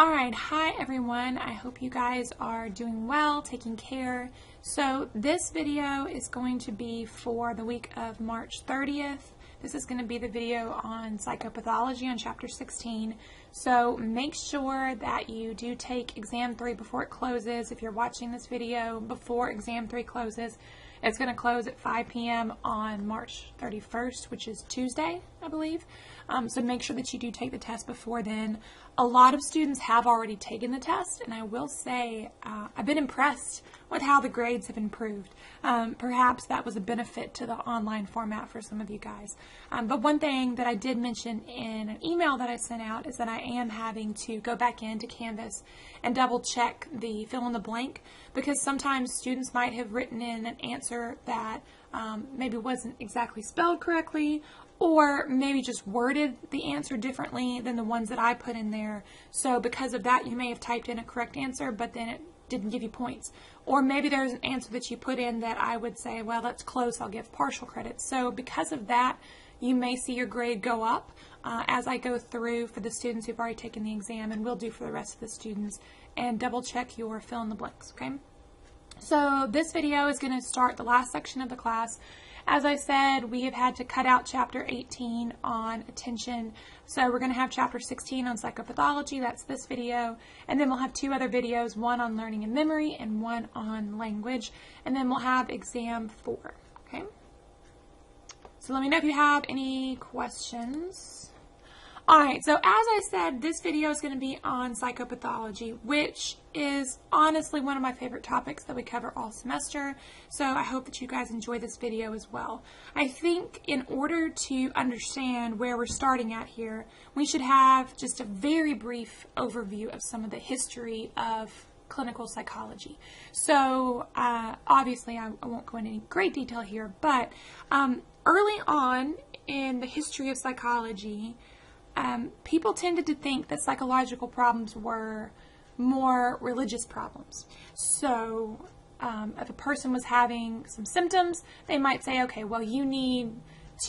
Alright, hi everyone. I hope you guys are doing well, taking care. So this video is going to be for the week of March 30th. This is going to be the video on Psychopathology on Chapter 16. So make sure that you do take Exam 3 before it closes. If you're watching this video before Exam 3 closes, it's going to close at 5 p.m. on March 31st, which is Tuesday, I believe. So make sure that you do take the test before then. A lot of students have already taken the test, and I will say I've been impressed with how the grades have improved. Perhaps that was a benefit to the online format for some of you guys. But one thing that I did mention in an email that I sent out is that I am having to go back into Canvas and double check the fill in the blank, because sometimes students might have written in an answer that maybe wasn't exactly spelled correctly, or maybe just worded the answer differently than the ones that I put in there. So because of that, you may have typed in a correct answer, but then it didn't give you points. Or maybe there's an answer that you put in that I would say, well, that's close, I'll give partial credit. So because of that, you may see your grade go up as I go through for the students who've already taken the exam, and will do for the rest of the students, and double check your fill in the blanks, okay? So this video is going to start the last section of the class. As I said, we have had to cut out Chapter 18 on attention, so we're going to have Chapter 16 on psychopathology, that's this video, and then we'll have two other videos, one on learning and memory and one on language, and then we'll have Exam 4, okay? So let me know if you have any questions. Alright, so as I said, this video is going to be on psychopathology, which is honestly one of my favorite topics that we cover all semester, so I hope that you guys enjoy this video as well. I think in order to understand where we're starting at here, we should have just a very brief overview of some of the history of clinical psychology. So obviously I won't go into any great detail here, but early on in the history of psychology, people tended to think that psychological problems were more religious problems. So if a person was having some symptoms, they might say, okay, well, you need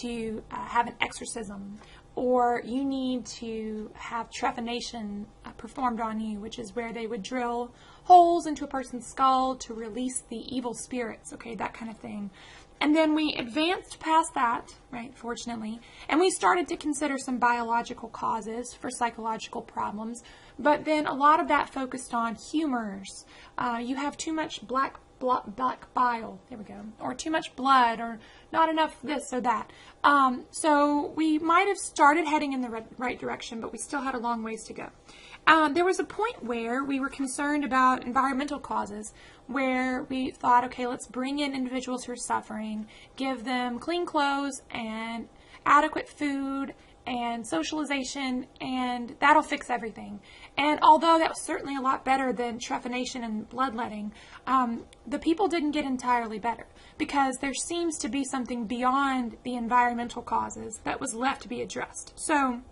to have an exorcism, or you need to have trephination performed on you, which is where they would drill holes into a person's skull to release the evil spirits, okay, that kind of thing. And then we advanced past that, right, fortunately, and we started to consider some biological causes for psychological problems, but then a lot of that focused on humors. You have too much black bile, there we go, or too much blood, or not enough this or that. So we might have started heading in the right direction, but we still had a long ways to go. There was a point where we were concerned about environmental causes, where we thought, okay, let's bring in individuals who are suffering, give them clean clothes and adequate food and socialization, and that'll fix everything. And although that was certainly a lot better than trephination and bloodletting, the people didn't get entirely better, because there seems to be something beyond the environmental causes that was left to be addressed. So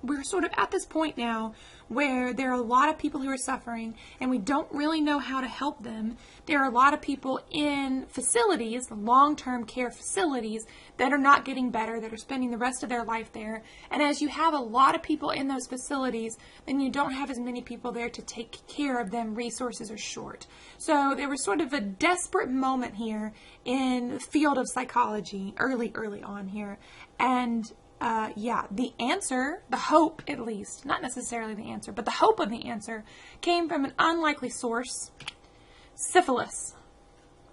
we're sort of at this point now where there are a lot of people who are suffering, and we don't really know how to help them. There are a lot of people in facilities, long-term care facilities, that are not getting better, that are spending the rest of their life there. And as you have a lot of people in those facilities, then you don't have as many people there to take care of them. Resources are short. So there was sort of a desperate moment here in the field of psychology, early on here. And yeah, the answer, the hope at least, not necessarily the answer, but the hope of the answer came from an unlikely source: syphilis.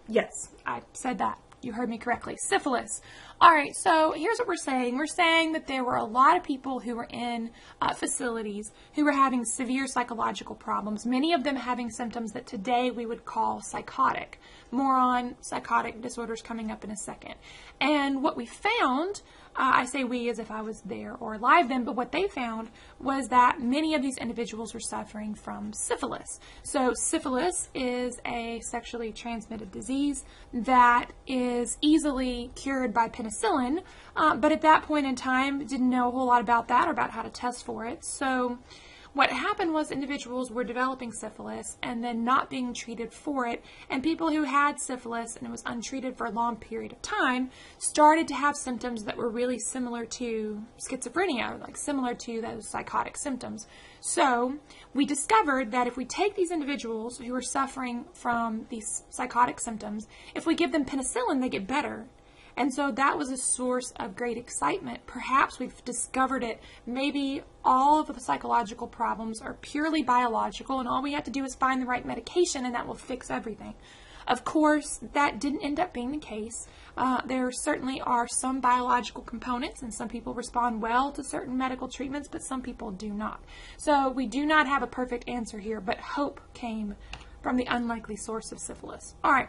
Yes, I said that. You heard me correctly. Syphilis. All right, so here's what we're saying. We're saying that there were a lot of people who were in facilities who were having severe psychological problems, many of them having symptoms that today we would call psychotic. More on psychotic disorders coming up in a second. And what we found, I say we as if I was there or alive then, but what they found was that many of these individuals were suffering from syphilis. So syphilis is a sexually transmitted disease that is easily cured by penicillin, but at that point in time didn't know a whole lot about that or about how to test for it. So What happened was individuals were developing syphilis and then not being treated for it, and people who had syphilis and it was untreated for a long period of time started to have symptoms that were really similar to schizophrenia, like similar to those psychotic symptoms. So we discovered that if we take these individuals who are suffering from these psychotic symptoms, if we give them penicillin, they get better. And so that was a source of great excitement. Perhaps we've discovered it. Maybe all of the psychological problems are purely biological, and all we have to do is find the right medication, and that will fix everything. Of course, that didn't end up being the case. There certainly are some biological components, and some people respond well to certain medical treatments, but some people do not. So we do not have a perfect answer here, but hope came from the unlikely source of syphilis. All right.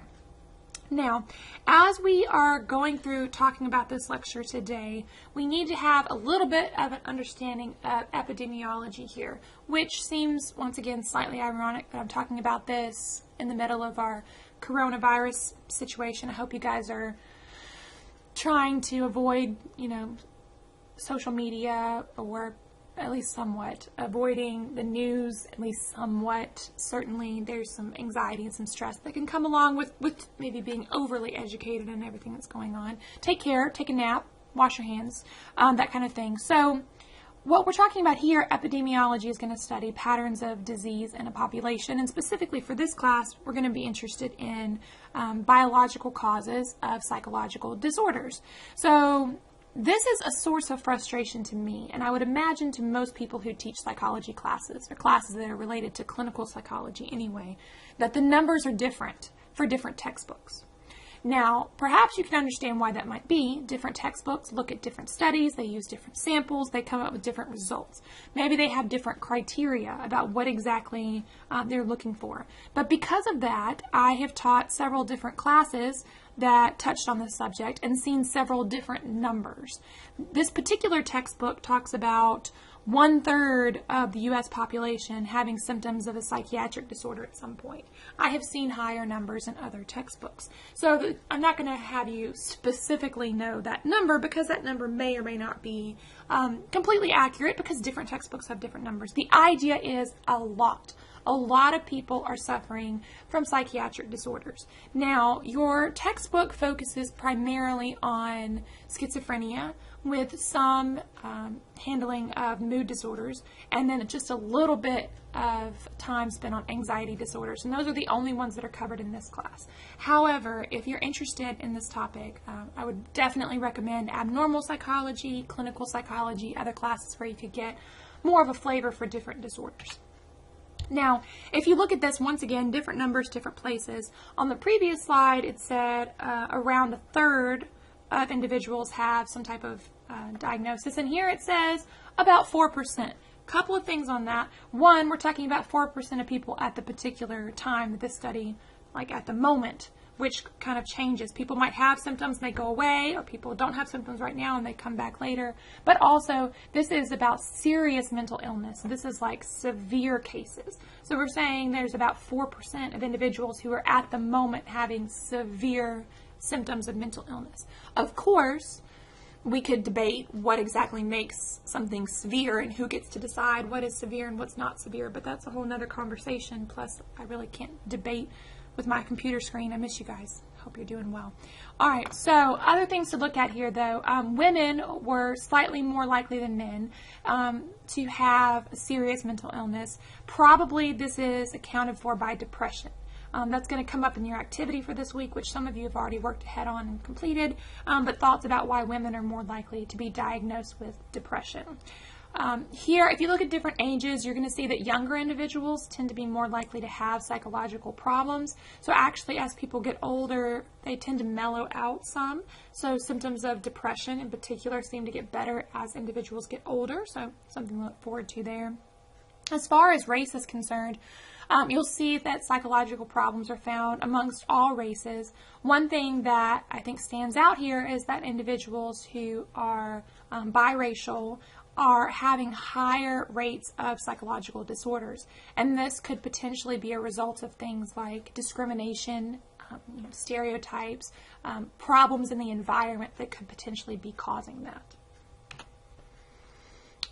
Now, as we are going through talking about this lecture today, we need to have a little bit of an understanding of epidemiology here, which seems, once again, slightly ironic that I'm talking about this in the middle of our coronavirus situation. I hope you guys are trying to avoid, social media, or at least somewhat avoiding the news, at least somewhat. Certainly there's some anxiety and some stress that can come along with maybe being overly educated in everything that's going on. Take care, take a nap, wash your hands, that kind of thing. So what we're talking about here, epidemiology, is going to study patterns of disease in a population, and specifically for this class, we're going to be interested in biological causes of psychological disorders. So this is a source of frustration to me, and I would imagine to most people who teach psychology classes, or classes that are related to clinical psychology anyway, that the numbers are different for different textbooks. Now, perhaps you can understand why that might be. Different textbooks look at different studies, they use different samples, they come up with different results. Maybe they have different criteria about what exactly they're looking for. But because of that, I have taught several different classes that touched on this subject and seen several different numbers. This particular textbook talks about 1/3 of the U.S. population having symptoms of a psychiatric disorder at some point. I have seen higher numbers in other textbooks. So I'm not going to have you specifically know that number, because that number may or may not be completely accurate, because different textbooks have different numbers. The idea is a lot. A lot of people are suffering from psychiatric disorders. Now, your textbook focuses primarily on schizophrenia, with some handling of mood disorders, and then just a little bit of time spent on anxiety disorders. And those are the only ones that are covered in this class. However, if you're interested in this topic, I would definitely recommend abnormal psychology, clinical psychology, other classes where you could get more of a flavor for different disorders. Now, if you look at this, once again, different numbers, different places. On the previous slide, it said around 1/3 of individuals have some type of diagnosis, and here it says about 4%. Couple of things on that. One, we're talking about 4% of people at the particular time that this study, like at the moment, which kind of changes. People might have symptoms and they go away, or people don't have symptoms right now and they come back later. But also, this is about serious mental illness. This is like severe cases. So we're saying there's about 4% of individuals who are at the moment having severe symptoms of mental illness. Of course, we could debate what exactly makes something severe and who gets to decide what is severe and what's not severe, but that's a whole nother conversation. Plus, I really can't debate with my computer screen. I miss you guys. Hope you're doing well. All right, so other things to look at here, though. Women were slightly more likely than men to have a serious mental illness. Probably this is accounted for by depression. That's going to come up in your activity for this week, which some of you have already worked ahead on and completed, but thoughts about why women are more likely to be diagnosed with depression. Here, if you look at different ages, you're going to see that younger individuals tend to be more likely to have psychological problems. So actually, as people get older, they tend to mellow out some. So symptoms of depression in particular seem to get better as individuals get older. So something to look forward to there. As far as race is concerned, you'll see that psychological problems are found amongst all races. One thing that I think stands out here is that individuals who are biracial are having higher rates of psychological disorders. And this could potentially be a result of things like discrimination, stereotypes, problems in the environment that could potentially be causing that.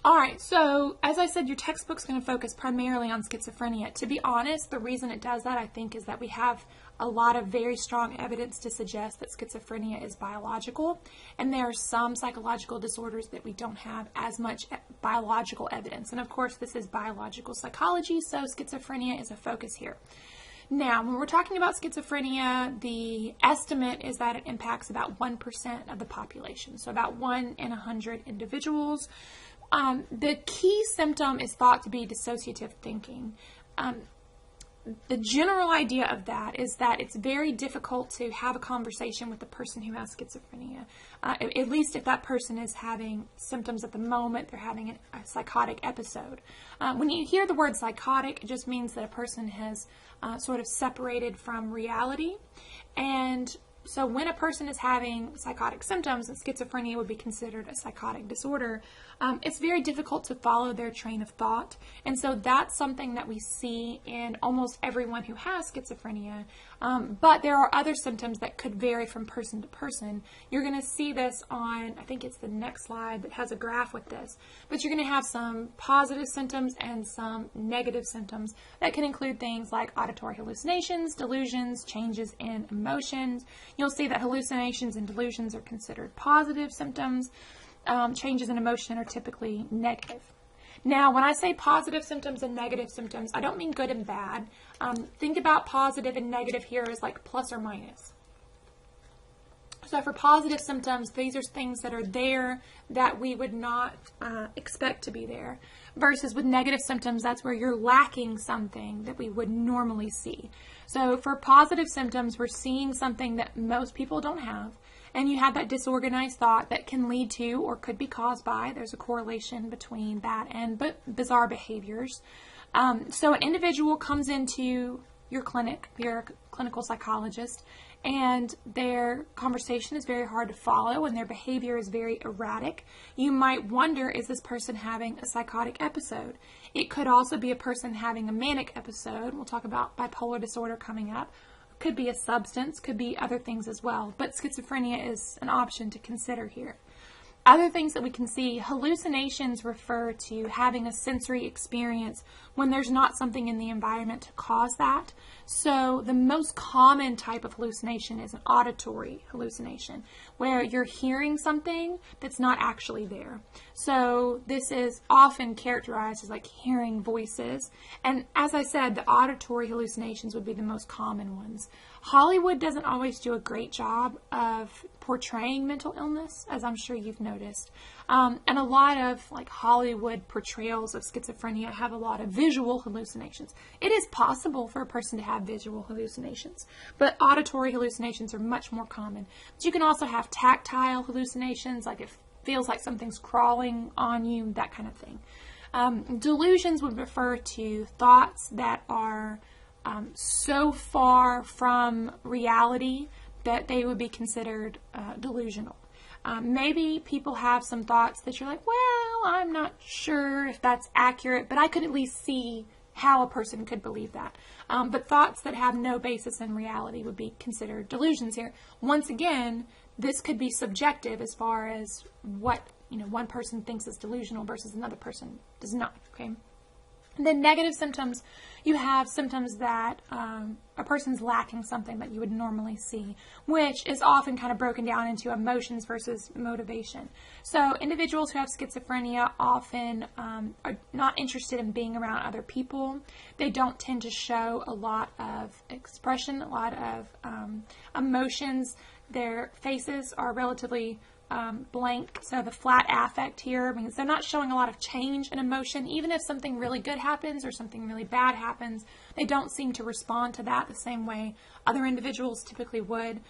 All right, so as I said, your textbook's going to focus primarily on schizophrenia. To be honest, the reason it does that, I think, is that we have a lot of very strong evidence to suggest that schizophrenia is biological, and there are some psychological disorders that we don't have as much biological evidence. And of course, this is biological psychology, so schizophrenia is a focus here. Now, when we're talking about schizophrenia, the estimate is that it impacts about 1% of the population, so about 1 in 100 individuals. The key symptom is thought to be dissociative thinking. The general idea of that is that it's very difficult to have a conversation with the person who has schizophrenia, at least if that person is having symptoms at the moment, they're having a psychotic episode. When you hear the word psychotic, it just means that a person has sort of separated from reality. And so when a person is having psychotic symptoms, and schizophrenia would be considered a psychotic disorder, it's very difficult to follow their train of thought. And so that's something that we see in almost everyone who has schizophrenia. But there are other symptoms that could vary from person to person. You're going to see this on, I think it's the next slide that has a graph with this. But you're going to have some positive symptoms and some negative symptoms that can include things like auditory hallucinations, delusions, changes in emotions. You'll see that hallucinations and delusions are considered positive symptoms. Changes in emotion are typically negative. Now, when I say positive symptoms and negative symptoms, I don't mean good and bad. Think about positive and negative here as like plus or minus. So for positive symptoms, these are things that are there that we would not expect to be there. Versus with negative symptoms, that's where you're lacking something that we would normally see. So for positive symptoms, we're seeing something that most people don't have. And you have that disorganized thought that can lead to or could be caused by, there's a correlation between that and bizarre behaviors. So an individual comes into your clinic, you're a clinical psychologist, and their conversation is very hard to follow and their behavior is very erratic. You might wonder, is this person having a psychotic episode? It could also be a person having a manic episode. We'll talk about bipolar disorder coming up. Could be a substance, could be other things as well, but schizophrenia is an option to consider here. Other things that we can see, hallucinations refer to having a sensory experience when there's not something in the environment to cause that. So the most common type of hallucination is an auditory hallucination, where you're hearing something that's not actually there. So this is often characterized as like hearing voices. And as I said, the auditory hallucinations would be the most common ones. Hollywood doesn't always do a great job of portraying mental illness, as I'm sure you've noticed. And a lot of like Hollywood portrayals of schizophrenia have a lot of visual hallucinations. It is possible for a person to have visual hallucinations, but auditory hallucinations are much more common. But you can also have tactile hallucinations, like it feels like something's crawling on you, that kind of thing. Delusions would refer to thoughts that are so far from reality that they would be considered delusional. Maybe people have some thoughts that you're like, well, I'm not sure if that's accurate, but I could at least see how a person could believe that. But thoughts that have no basis in reality would be considered delusions here. Once again, this could be subjective as far as what one person thinks is delusional versus another person does not. Okay. And then negative symptoms, you have symptoms that a person's lacking something that you would normally see, which is often kind of broken down into emotions versus motivation. So individuals who have schizophrenia often are not interested in being around other people. They don't tend to show a lot of expression, a lot of emotions. Their faces are relatively blank, so the flat affect here means they're not showing a lot of change in emotion. Even if something really good happens or something really bad happens, they don't seem to respond to that the same way other individuals typically would.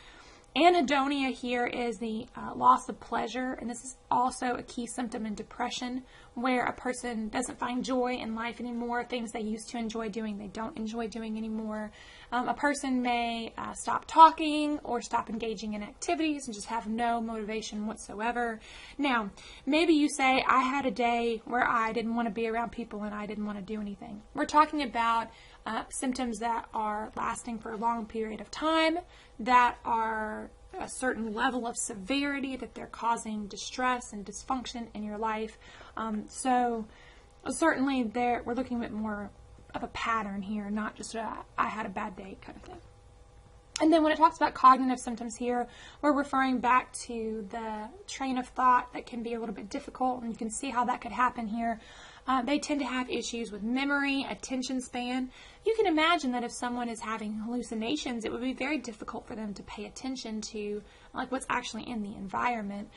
Anhedonia here is the loss of pleasure, and this is also a key symptom in depression, where a person doesn't find joy in life anymore. Things they used to enjoy doing, they don't enjoy doing anymore. A person may stop talking or stop engaging in activities and just have no motivation whatsoever. Now, maybe you say, I had a day where I didn't want to be around people and I didn't want to do anything. We're talking about symptoms that are lasting for a long period of time, that are a certain level of severity, that they're causing distress and dysfunction in your life. So certainly we're looking at more of a pattern here, not just I had a bad day kind of thing. And then when it talks about cognitive symptoms here, we're referring back to the train of thought that can be a little bit difficult, and you can see how that could happen here. They tend to have issues with memory, attention span. You can imagine that if someone is having hallucinations, it would be very difficult for them to pay attention to like what's actually in the environment.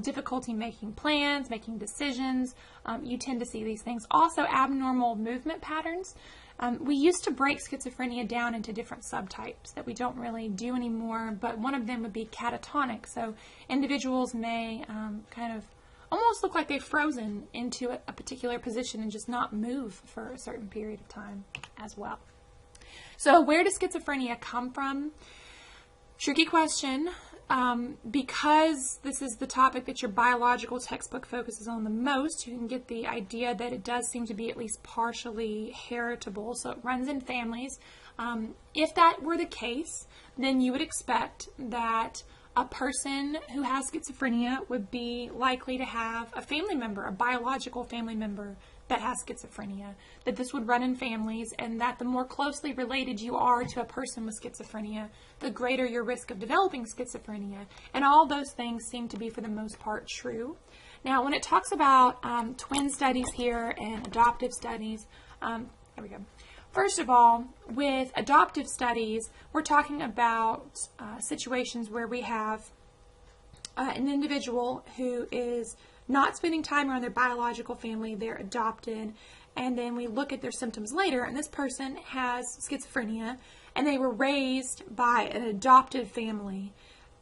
Difficulty making plans, making decisions. You tend to see these things. Also, abnormal movement patterns. We used to break schizophrenia down into different subtypes that we don't really do anymore, but one of them would be catatonic. So individuals may kind of almost look like they've frozen into a particular position and just not move for a certain period of time as well. So where does schizophrenia come from? Tricky question. Because this is the topic that your biological textbook focuses on the most, you can get the idea that it does seem to be at least partially heritable, so it runs in families. If that were the case, then you would expect that a person who has schizophrenia would be likely to have a family member, a biological family member that has schizophrenia, that this would run in families, and that the more closely related you are to a person with schizophrenia, the greater your risk of developing schizophrenia. And all those things seem to be, for the most part, true. Now, when it talks about twin studies here and adoptive studies, there we go. First of all, with adoptive studies, we're talking about situations where we have an individual who is not spending time around their biological family, they're adopted, and then we look at their symptoms later, and this person has schizophrenia, and they were raised by an adoptive family.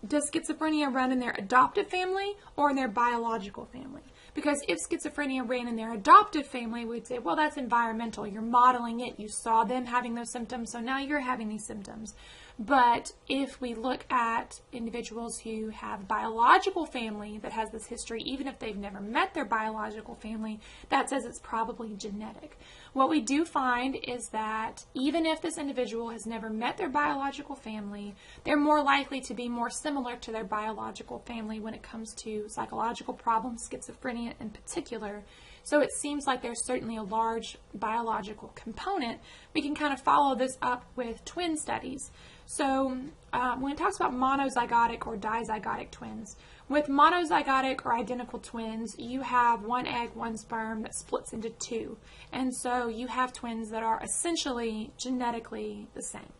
Does schizophrenia run in their adoptive family or in their biological family? Because if schizophrenia ran in their adoptive family, we'd say, well, that's environmental. You're modeling it. You saw them having those symptoms, so now you're having these symptoms. But if we look at individuals who have biological family that has this history, even if they've never met their biological family, that says it's probably genetic. What we do find is that even if this individual has never met their biological family, they're more likely to be more similar to their biological family when it comes to psychological problems, schizophrenia in particular. So it seems like there's certainly a large biological component. We can kind of follow this up with twin studies. So when it talks about monozygotic or dizygotic twins, with monozygotic or identical twins, you have one egg, one sperm that splits into two. And so you have twins that are essentially genetically the same.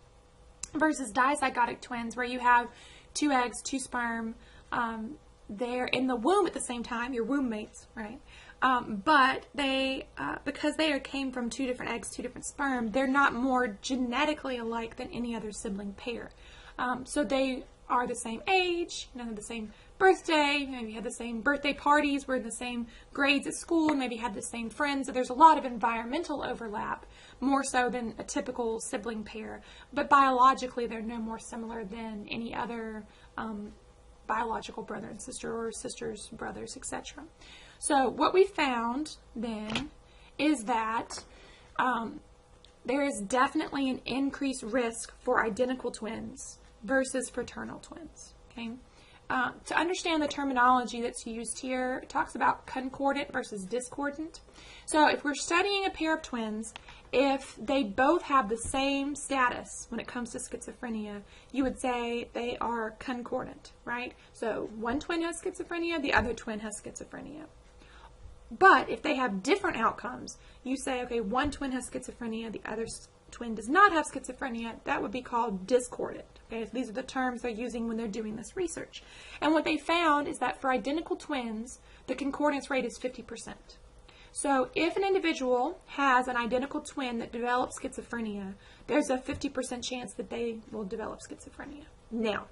Versus dizygotic twins, where you have two eggs, two sperm, they're in the womb at the same time, your womb mates, right? But they, because they came from two different eggs, two different sperm, they're not more genetically alike than any other sibling pair. So they are the same age, the same birthday, maybe had the same birthday parties, were in the same grades at school, maybe had the same friends. So there's a lot of environmental overlap, more so than a typical sibling pair. But biologically, they're no more similar than any other biological brother and sister, or sisters, brothers, etc. So what we found then is that there is definitely an increased risk for identical twins versus fraternal twins. Okay, to understand the terminology that's used here, it talks about concordant versus discordant. So if we're studying a pair of twins, if they both have the same status when it comes to schizophrenia, you would say they are concordant, right? So one twin has schizophrenia, the other twin has schizophrenia. But if they have different outcomes, you say, okay, one twin has schizophrenia, the other twin does not have schizophrenia. That would be called discordant. Okay, so these are the terms they're using when they're doing this research. And what they found is that for identical twins, the concordance rate is 50%. So if an individual has an identical twin that develops schizophrenia, there's a 50% chance that they will develop schizophrenia. Now,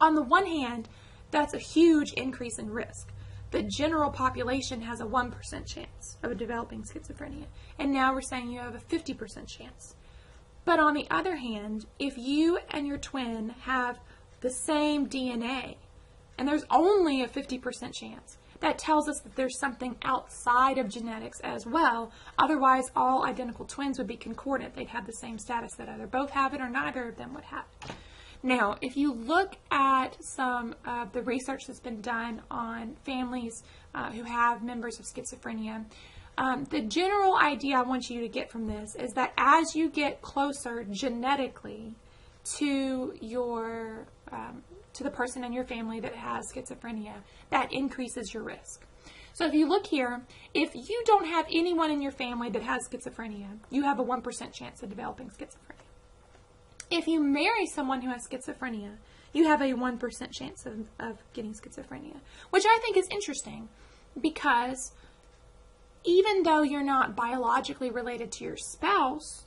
on the one hand, that's a huge increase in risk. The general population has a 1% chance of developing schizophrenia. And now we're saying you have a 50% chance. But on the other hand, if you and your twin have the same DNA, and there's only a 50% chance, that tells us that there's something outside of genetics as well. Otherwise, all identical twins would be concordant. They'd have the same status, that either both have it or neither of them would have it. Now, if you look at some of the research that's been done on families who have members of schizophrenia, the general idea I want you to get from this is that as you get closer genetically to your to the person in your family that has schizophrenia, that increases your risk. So if you look here, if you don't have anyone in your family that has schizophrenia, you have a 1% chance of developing schizophrenia. If you marry someone who has schizophrenia, you have a 1% chance of getting schizophrenia, which I think is interesting because even though you're not biologically related to your spouse,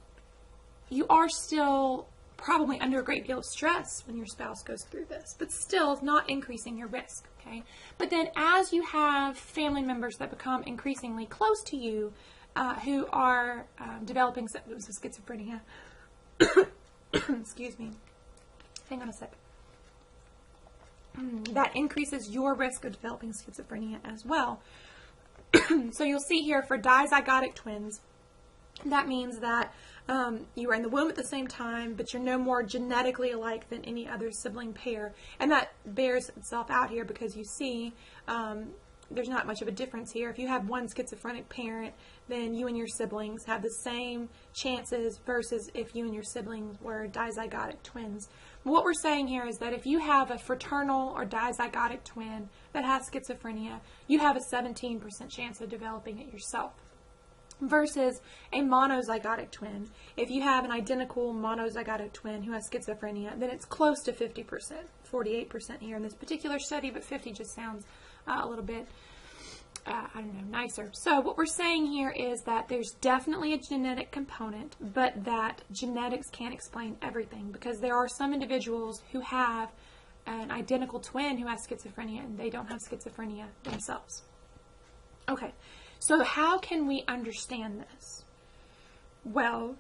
you are still probably under a great deal of stress when your spouse goes through this, but still it's not increasing your risk, okay? But then as you have family members that become increasingly close to you who are developing symptoms of schizophrenia, excuse me, hang on a sec, that increases your risk of developing schizophrenia as well. So you'll see here for dizygotic twins, that means that you were in the womb at the same time, but you're no more genetically alike than any other sibling pair. And that bears itself out here because you see there's not much of a difference here. If you have one schizophrenic parent, then you and your siblings have the same chances versus if you and your siblings were dizygotic twins. What we're saying here is that if you have a fraternal or dizygotic twin that has schizophrenia, you have a 17% chance of developing it yourself. Versus a monozygotic twin. If you have an identical monozygotic twin who has schizophrenia, then it's close to 50%, 48% here in this particular study, but 50 just sounds a little bit, I don't know, nicer. So what we're saying here is that there's definitely a genetic component, but that genetics can't explain everything because there are some individuals who have an identical twin who has schizophrenia and they don't have schizophrenia themselves. Okay. So how can we understand this? Well,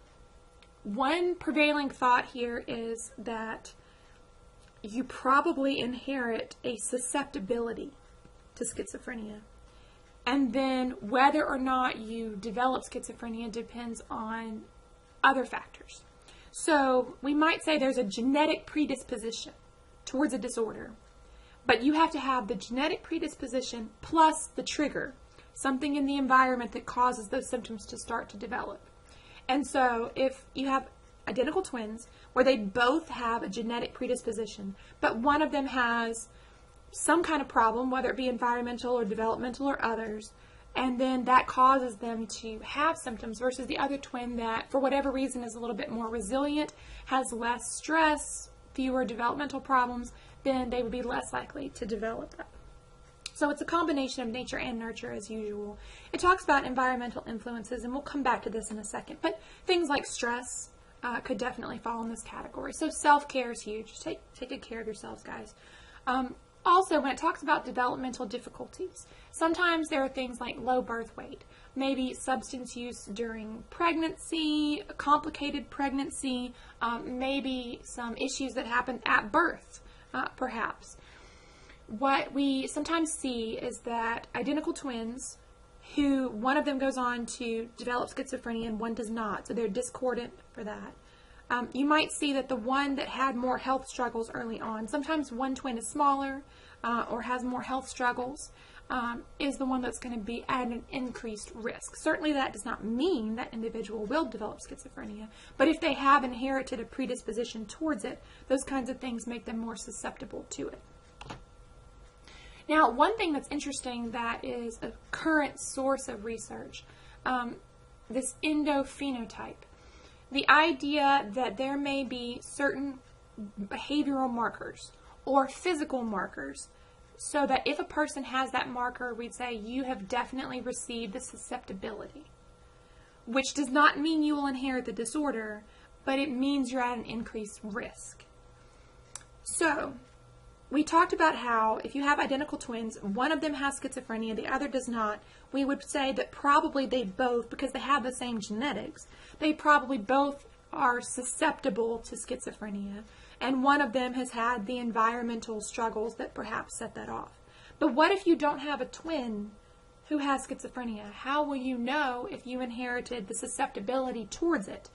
one prevailing thought here is that you probably inherit a susceptibility to schizophrenia. And then whether or not you develop schizophrenia depends on other factors. So we might say there's a genetic predisposition towards a disorder, but you have to have the genetic predisposition plus the trigger, something in the environment that causes those symptoms to start to develop. And so if you have identical twins where they both have a genetic predisposition, but one of them has some kind of problem, whether it be environmental or developmental or others, and then that causes them to have symptoms versus the other twin that for whatever reason is a little bit more resilient, has less stress, fewer developmental problems, then they would be less likely to develop that. So it's a combination of nature and nurture as usual. It talks about environmental influences, and we'll come back to this in a second. But things like stress could definitely fall in this category. So self-care is huge. Take good care of yourselves, guys. Also, when it talks about developmental difficulties, sometimes there are things like low birth weight, maybe substance use during pregnancy, a complicated pregnancy, maybe some issues that happen at birth, perhaps. What we sometimes see is that identical twins who one of them goes on to develop schizophrenia and one does not, so they're discordant for that. You might see that the one that had more health struggles early on, sometimes one twin is smaller or has more health struggles, is the one that's going to be at an increased risk. Certainly that does not mean that individual will develop schizophrenia, but if they have inherited a predisposition towards it, those kinds of things make them more susceptible to it. Now, one thing that's interesting that is a current source of research, this endophenotype. The idea that there may be certain behavioral markers or physical markers so that if a person has that marker, we'd say you have definitely received the susceptibility, which does not mean you will inherit the disorder, but it means you're at an increased risk. So, we talked about how if you have identical twins, one of them has schizophrenia, the other does not, we would say that probably they both, because they have the same genetics, they probably both are susceptible to schizophrenia, and one of them has had the environmental struggles that perhaps set that off. But what if you don't have a twin who has schizophrenia? How will you know if you inherited the susceptibility towards it?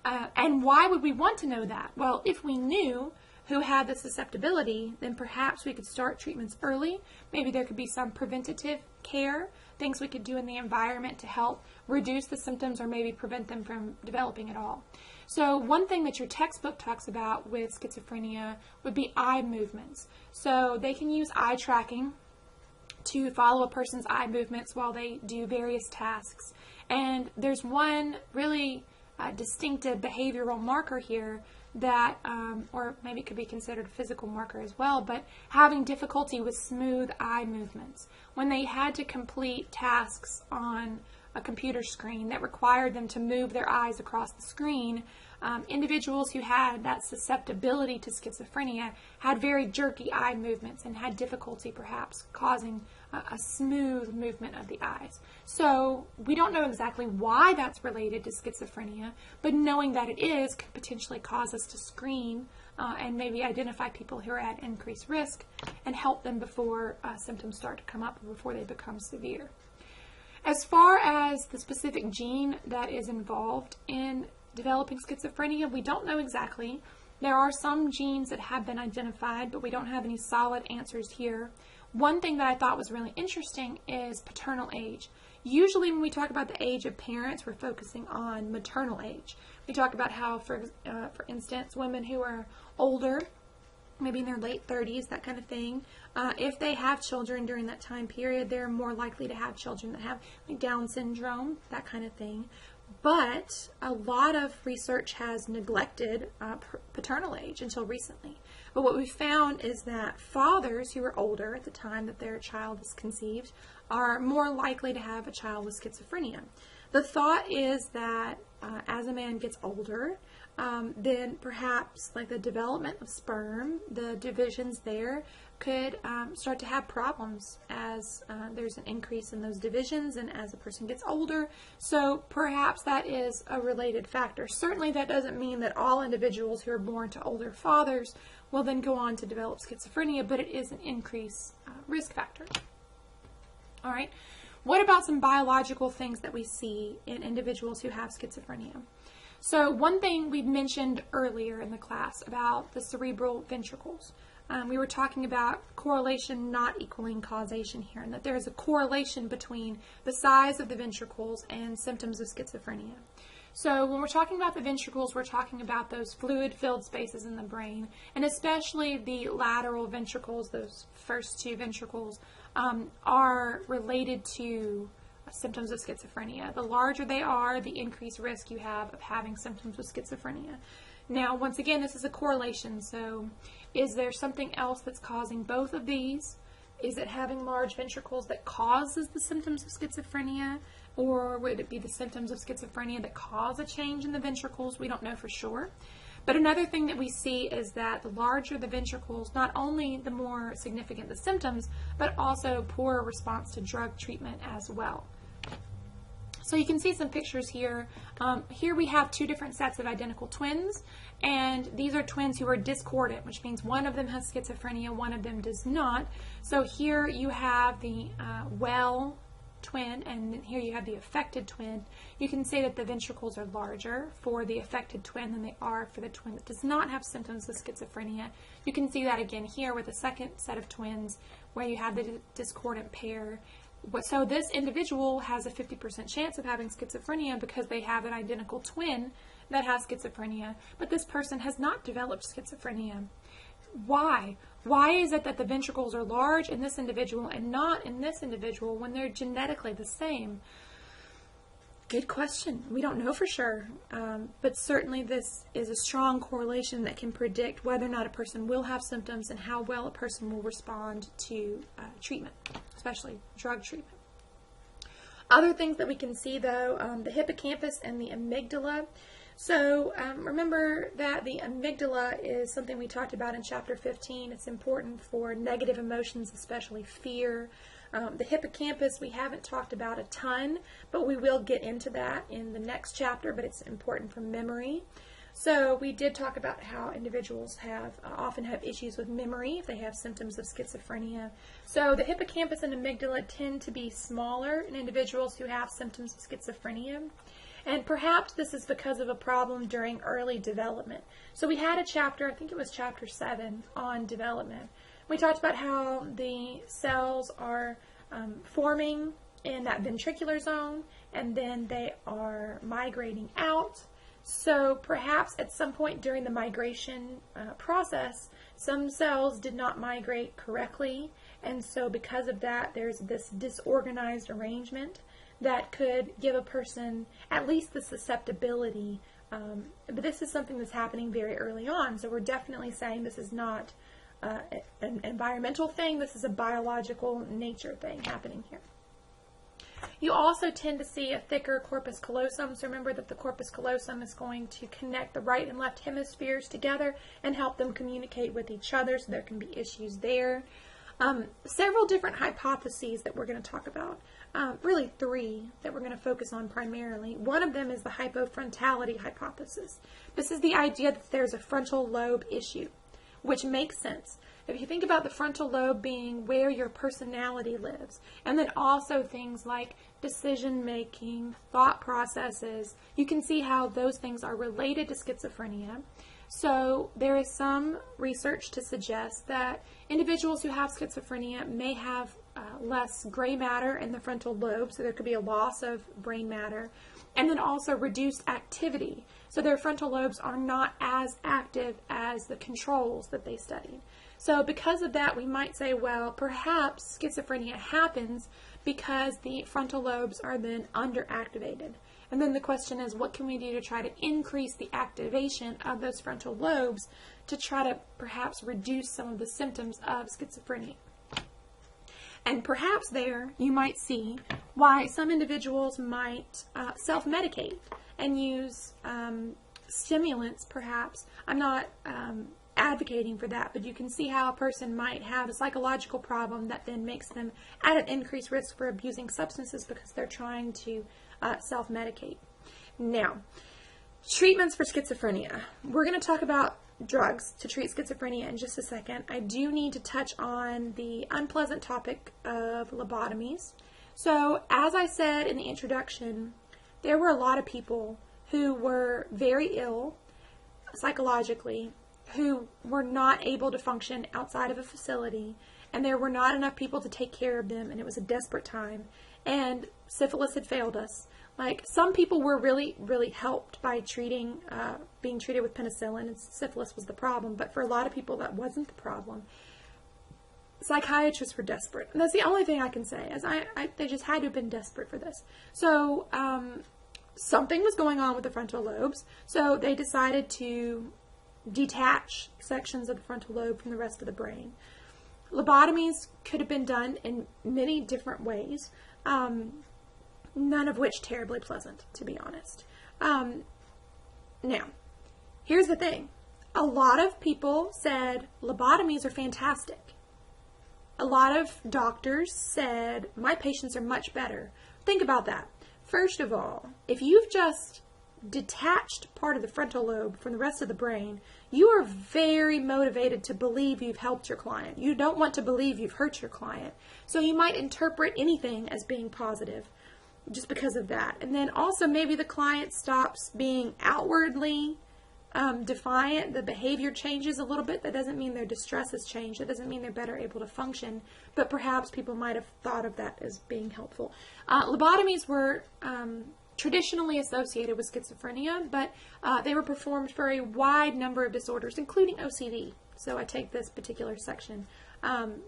And why would we want to know that? Well, if we knew, who had the susceptibility, then perhaps we could start treatments early. Maybe there could be some preventative care, things we could do in the environment to help reduce the symptoms or maybe prevent them from developing at all. So one thing that your textbook talks about with schizophrenia would be eye movements. So they can use eye tracking to follow a person's eye movements while they do various tasks. And there's one really distinctive behavioral marker here that, or maybe it could be considered a physical marker as well, but having difficulty with smooth eye movements. When they had to complete tasks on a computer screen that required them to move their eyes across the screen, individuals who had that susceptibility to schizophrenia had very jerky eye movements and had difficulty perhaps causing a smooth movement of the eyes. So we don't know exactly why that's related to schizophrenia, but knowing that it is could potentially cause us to screen and maybe identify people who are at increased risk and help them before symptoms start to come up or before they become severe. As far as the specific gene that is involved in developing schizophrenia, we don't know exactly. There are some genes that have been identified, but we don't have any solid answers here. One thing that I thought was really interesting is paternal age. Usually when we talk about the age of parents, we're focusing on maternal age. We talk about how, for instance, women who are older, maybe in their late 30s, that kind of thing, if they have children during that time period, they're more likely to have children that have like Down syndrome, that kind of thing. But a lot of research has neglected paternal age until recently. But what we found is that fathers who are older at the time that their child is conceived are more likely to have a child with schizophrenia. The thought is that as a man gets older, then perhaps like the development of sperm, the divisions there could start to have problems as there's an increase in those divisions and as a person gets older. So perhaps that is a related factor. Certainly that doesn't mean that all individuals who are born to older fathers will then go on to develop schizophrenia, but it is an increased risk factor. All right. What about some biological things that we see in individuals who have schizophrenia? So one thing we mentioned earlier in the class about the cerebral ventricles. We were talking about correlation not equaling causation here, and that there is a correlation between the size of the ventricles and symptoms of schizophrenia. So when we're talking about the ventricles, we're talking about those fluid-filled spaces in the brain, and especially the lateral ventricles, those first two ventricles, are related to symptoms of schizophrenia. The larger they are, the increased risk you have of having symptoms of schizophrenia. Now, once again, this is a correlation, so is there something else that's causing both of these? Is it having large ventricles that causes the symptoms of schizophrenia? Or would it be the symptoms of schizophrenia that cause a change in the ventricles? We don't know for sure. But another thing that we see is that the larger the ventricles, not only the more significant the symptoms, but also poorer response to drug treatment as well. So you can see some pictures here. Here we have two different sets of identical twins, and these are twins who are discordant, which means one of them has schizophrenia, one of them does not. So here you have the well twin, and here you have the affected twin. You can see that the ventricles are larger for the affected twin than they are for the twin that does not have symptoms of schizophrenia. You can see that again here with the second set of twins where you have the discordant pair. So this individual has a 50% chance of having schizophrenia because they have an identical twin that has schizophrenia, but this person has not developed schizophrenia. Why? Why is it that the ventricles are large in this individual and not in this individual when they're genetically the same? Good question. We don't know for sure, but certainly this is a strong correlation that can predict whether or not a person will have symptoms and how well a person will respond to treatment, especially drug treatment. Other things that we can see, though, the hippocampus and the amygdala. So remember that the amygdala is something we talked about in chapter 15. It's important for negative emotions, especially fear. The hippocampus we haven't talked about a ton, but we will get into that in the next chapter, but it's important for memory. So we did talk about how individuals often have issues with memory if they have symptoms of schizophrenia. So the hippocampus and amygdala tend to be smaller in individuals who have symptoms of schizophrenia. And perhaps this is because of a problem during early development. So we had a chapter, I think it was chapter 7, on development. We talked about how the cells are forming in that ventricular zone, and then they are migrating out. So perhaps at some point during the migration process, some cells did not migrate correctly, and so because of that, there's this disorganized arrangement that could give a person at least the susceptibility. But this is something that's happening very early on, so we're definitely saying this is not an environmental thing, this is a biological nature thing happening here. You also tend to see a thicker corpus callosum, so remember that the corpus callosum is going to connect the right and left hemispheres together and help them communicate with each other, so there can be issues there. Several different hypotheses that we're going to talk about, really 3 that we're going to focus on primarily. One of them is the hypofrontality hypothesis. This is the idea that there's a frontal lobe issue, which makes sense. If you think about the frontal lobe being where your personality lives, and then also things like decision-making, thought processes, you can see how those things are related to schizophrenia. So there is some research to suggest that individuals who have schizophrenia may have less gray matter in the frontal lobe, so there could be a loss of brain matter, and then also reduced activity. So their frontal lobes are not as active as the controls that they studied. So because of that, we might say, well, perhaps schizophrenia happens because the frontal lobes are then underactivated. And then the question is, what can we do to try to increase the activation of those frontal lobes to try to perhaps reduce some of the symptoms of schizophrenia? And perhaps there you might see why some individuals might self-medicate and use stimulants, perhaps. I'm not advocating for that, but you can see how a person might have a psychological problem that then makes them at an increased risk for abusing substances because they're trying to self-medicate. Now, treatments for schizophrenia. We're going to talk about drugs to treat schizophrenia in just a second. I do need to touch on the unpleasant topic of lobotomies. So, as I said in the introduction, there were a lot of people who were very ill psychologically, who were not able to function outside of a facility, and there were not enough people to take care of them, and it was a desperate time, and syphilis had failed us. Like, some people were really, really helped by being treated with penicillin, and syphilis was the problem, but for a lot of people that wasn't the problem. Psychiatrists were desperate, and that's the only thing I can say, is they just had to have been desperate for this. So, something was going on with the frontal lobes, so they decided to detach sections of the frontal lobe from the rest of the brain. Lobotomies could have been done in many different ways, none of which terribly pleasant, to be honest. Now, here's the thing. A lot of people said lobotomies are fantastic. A lot of doctors said, my patients are much better. Think about that. First of all, if you've just detached part of the frontal lobe from the rest of the brain, you are very motivated to believe you've helped your client. You don't want to believe you've hurt your client. So you might interpret anything as being positive just because of that. And then also maybe the client stops being outwardly defiant. The behavior changes a little bit. That doesn't mean their distress has changed. That doesn't mean they're better able to function. But perhaps people might have thought of that as being helpful. Lobotomies were traditionally associated with schizophrenia, but they were performed for a wide number of disorders, including OCD. So I take this particular section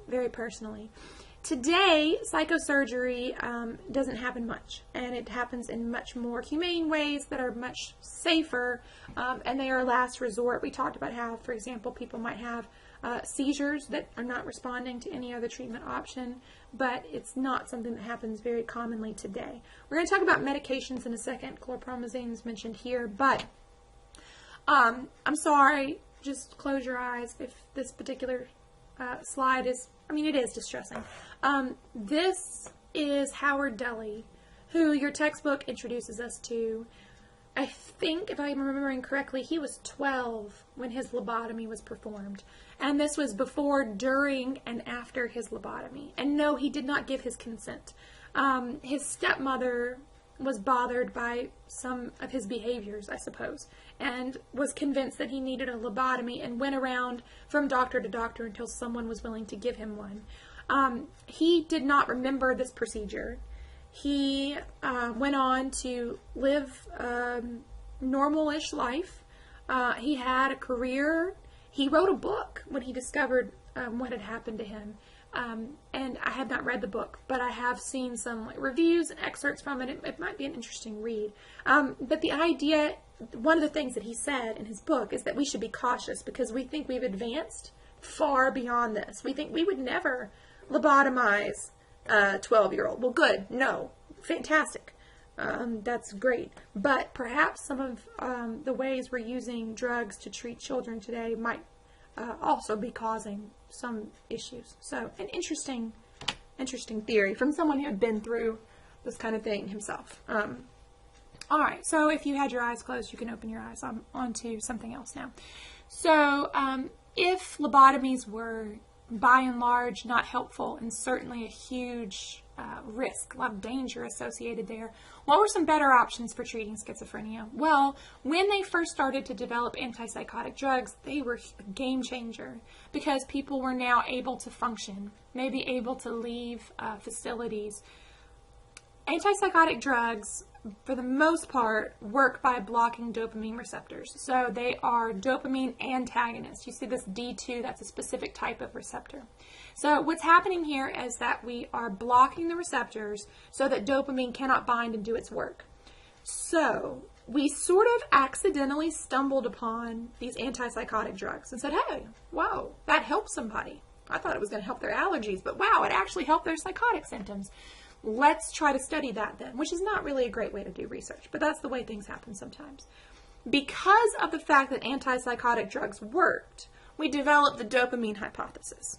very personally. Today, psychosurgery doesn't happen much, and it happens in much more humane ways that are much safer, and they are last resort. We talked about how, for example, people might have seizures that are not responding to any other treatment option, but it's not something that happens very commonly today. We're going to talk about medications in a second. Chlorpromazine is mentioned here, but I'm sorry, just close your eyes if this particular slide is, it is distressing. This is Howard Dully, who your textbook introduces us to. I think, if I'm remembering correctly, he was 12 when his lobotomy was performed. And this was before, during, and after his lobotomy. And no, he did not give his consent. His stepmother was bothered by some of his behaviors, I suppose, and was convinced that he needed a lobotomy and went around from doctor to doctor until someone was willing to give him one. He did not remember this procedure. He went on to live a normal-ish life. He had a career. He wrote a book when he discovered what had happened to him. And I have not read the book, but I have seen some reviews and excerpts from it. It might be an interesting read. But the idea, one of the things that he said in his book is that we should be cautious because we think we've advanced far beyond this. We think we would never lobotomize a 12-year-old. Well, good. No. Fantastic. That's great. But perhaps some of the ways we're using drugs to treat children today might also be causing some issues. So an interesting theory from someone who had been through this kind of thing himself. All right, so if you had your eyes closed, you can open your eyes on to something else now. So if lobotomies were by and large not helpful and certainly a huge risk, a lot of danger associated there, what were some better options for treating schizophrenia? Well, when they first started to develop antipsychotic drugs, they were a game changer because people were now able to function, maybe able to leave facilities. Antipsychotic drugs, for the most part, work by blocking dopamine receptors. So they are dopamine antagonists. You see this D2, that's a specific type of receptor. So what's happening here is that we are blocking the receptors so that dopamine cannot bind and do its work. So we sort of accidentally stumbled upon these antipsychotic drugs and said, hey, whoa, that helps somebody. I thought it was going to help their allergies, but wow, it actually helped their psychotic symptoms. Let's try to study that then, which is not really a great way to do research, but that's the way things happen sometimes. Because of the fact that antipsychotic drugs worked, we developed the dopamine hypothesis,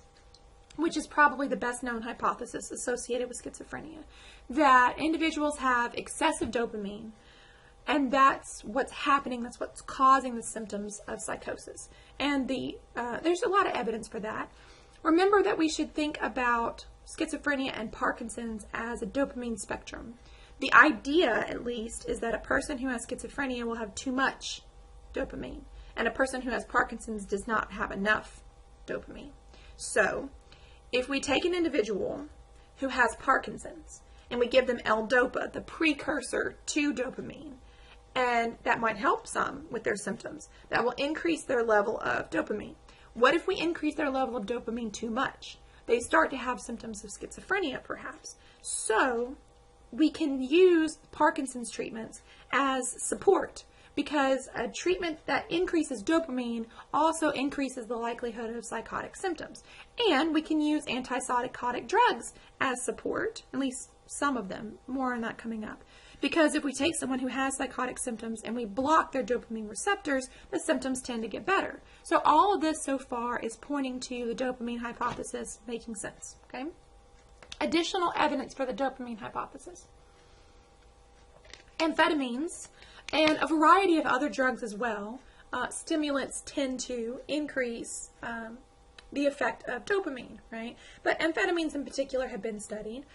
which is probably the best known hypothesis associated with schizophrenia, that individuals have excessive dopamine, and that's what's happening, that's what's causing the symptoms of psychosis. And there's a lot of evidence for that. Remember that we should think about schizophrenia and Parkinson's as a dopamine spectrum. The idea, at least, is that a person who has schizophrenia will have too much dopamine, and a person who has Parkinson's does not have enough dopamine. So, if we take an individual who has Parkinson's, and we give them L-DOPA, the precursor to dopamine, and that might help some with their symptoms, that will increase their level of dopamine. What if we increase their level of dopamine too much? They start to have symptoms of schizophrenia, perhaps. So we can use Parkinson's treatments as support because a treatment that increases dopamine also increases the likelihood of psychotic symptoms. And we can use antipsychotic drugs as support, at least some of them, more on that coming up. Because if we take someone who has psychotic symptoms and we block their dopamine receptors, the symptoms tend to get better. So all of this so far is pointing to the dopamine hypothesis making sense. Okay? Additional evidence for the dopamine hypothesis. Amphetamines and a variety of other drugs as well, stimulants tend to increase the effect of dopamine, right? But amphetamines in particular have been studied.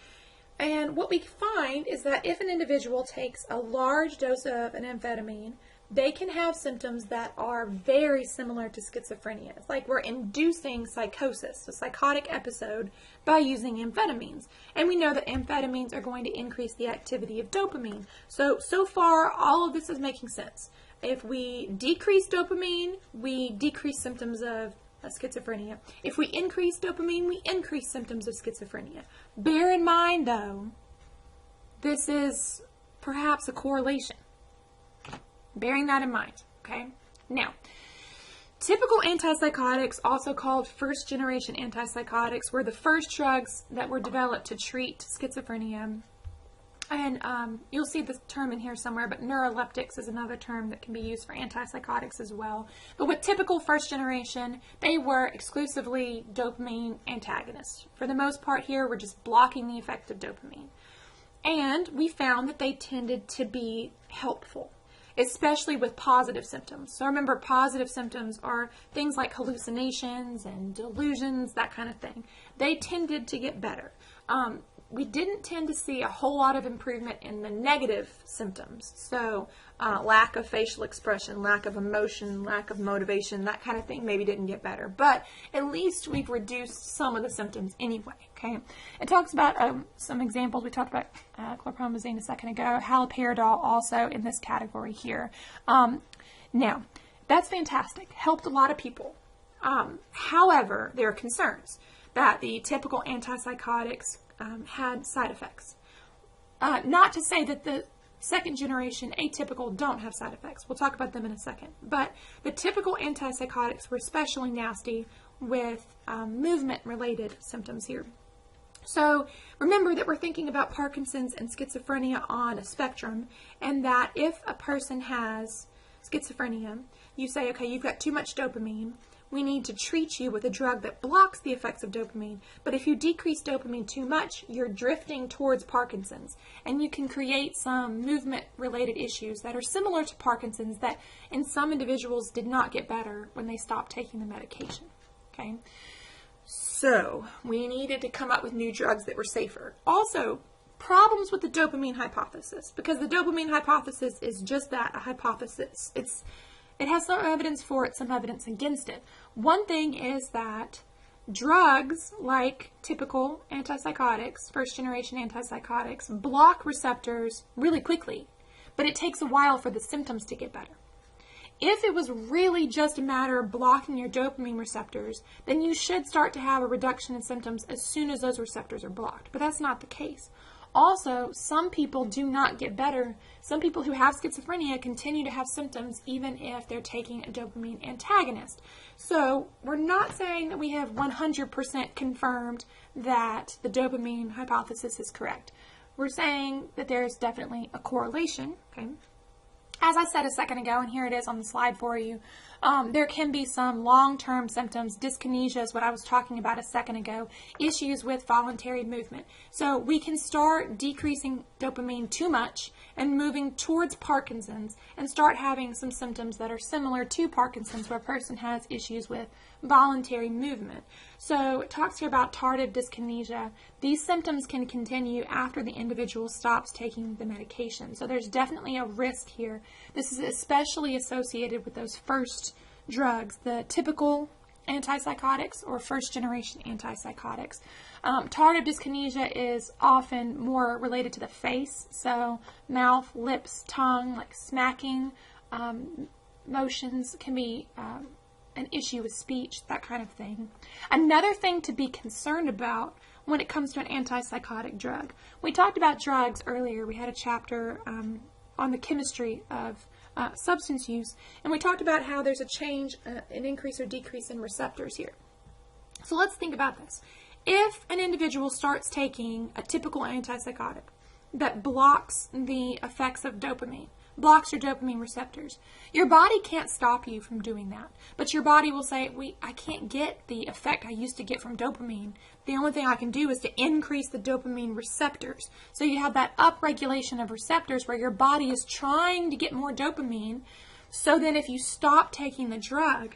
And what we find is that if an individual takes a large dose of an amphetamine, they can have symptoms that are very similar to schizophrenia. It's like we're inducing psychosis, a psychotic episode, by using amphetamines. And we know that amphetamines are going to increase the activity of dopamine. So far, all of this is making sense. If we decrease dopamine, we decrease symptoms of schizophrenia. If we increase dopamine, we increase symptoms of schizophrenia. Bear in mind, though, this is perhaps a correlation. Bearing that in mind, okay? Now, typical antipsychotics, also called first-generation antipsychotics, were the first drugs that were developed to treat schizophrenia. And you'll see this term in here somewhere, but neuroleptics is another term that can be used for antipsychotics as well. But with typical first generation, they were exclusively dopamine antagonists. For the most part here, we're just blocking the effect of dopamine. And we found that they tended to be helpful, especially with positive symptoms. So remember, positive symptoms are things like hallucinations and delusions, that kind of thing. They tended to get better. we didn't tend to see a whole lot of improvement in the negative symptoms. So lack of facial expression, lack of emotion, lack of motivation, that kind of thing maybe didn't get better. But at least we've reduced some of the symptoms anyway, okay? It talks about some examples. We talked about chlorpromazine a second ago, haloperidol also in this category here. Now, that's fantastic. Helped a lot of people. However, there are concerns that the typical antipsychotics had side effects. Not to say that the second generation atypical don't have side effects. We'll talk about them in a second. But the typical antipsychotics were especially nasty with movement-related symptoms here. So remember that we're thinking about Parkinson's and schizophrenia on a spectrum, and that if a person has schizophrenia, you say, okay, you've got too much dopamine. We need to treat you with a drug that blocks the effects of dopamine. But if you decrease dopamine too much, you're drifting towards Parkinson's. And you can create some movement-related issues that are similar to Parkinson's that in some individuals did not get better when they stopped taking the medication. Okay? So we needed to come up with new drugs that were safer. Also, problems with the dopamine hypothesis, because the dopamine hypothesis is just that, a hypothesis. It has some evidence for it, some evidence against it. One thing is that drugs like typical antipsychotics, first-generation antipsychotics, block receptors really quickly, but it takes a while for the symptoms to get better. If it was really just a matter of blocking your dopamine receptors, then you should start to have a reduction in symptoms as soon as those receptors are blocked, but that's not the case. Also, some people do not get better. Some people who have schizophrenia continue to have symptoms even if they're taking a dopamine antagonist. So we're not saying that we have 100% confirmed that the dopamine hypothesis is correct. We're saying that there's definitely a correlation, okay? As I said a second ago, and here it is on the slide for you, there can be some long-term symptoms. Dyskinesia is what I was talking about a second ago, issues with voluntary movement. So we can start decreasing dopamine too much and moving towards Parkinson's and start having some symptoms that are similar to Parkinson's where a person has issues with voluntary movement. So it talks here about tardive dyskinesia. These symptoms can continue after the individual stops taking the medication. So there's definitely a risk here. This is especially associated with those first drugs, the typical antipsychotics or first-generation antipsychotics. Tardive dyskinesia is often more related to the face, so mouth, lips, tongue, like smacking, motions can be an issue with speech, that kind of thing. Another thing to be concerned about when it comes to an antipsychotic drug. We talked about drugs earlier. We had a chapter on the chemistry of substance use, and we talked about how there's a change, an increase or decrease in receptors here. So let's think about this. If an individual starts taking a typical antipsychotic that blocks the effects of dopamine, blocks your dopamine receptors, your body can't stop you from doing that. But your body will say, I can't get the effect I used to get from dopamine. The only thing I can do is to increase the dopamine receptors. So you have that upregulation of receptors where your body is trying to get more dopamine. So then if you stop taking the drug,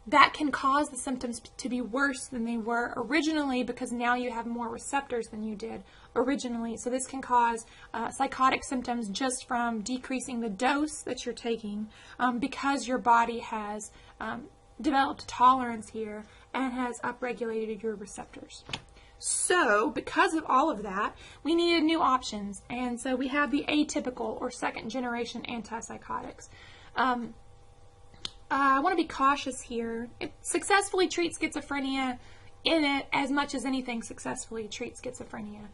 that can cause the symptoms to be worse than they were originally because now you have more receptors than you did originally. So this can cause psychotic symptoms just from decreasing the dose that you're taking because your body has developed tolerance here and has upregulated your receptors. So because of all of that, we needed new options. And so we have the atypical or second generation antipsychotics. I want to be cautious here. It successfully treats schizophrenia in it as much as anything successfully treats schizophrenia.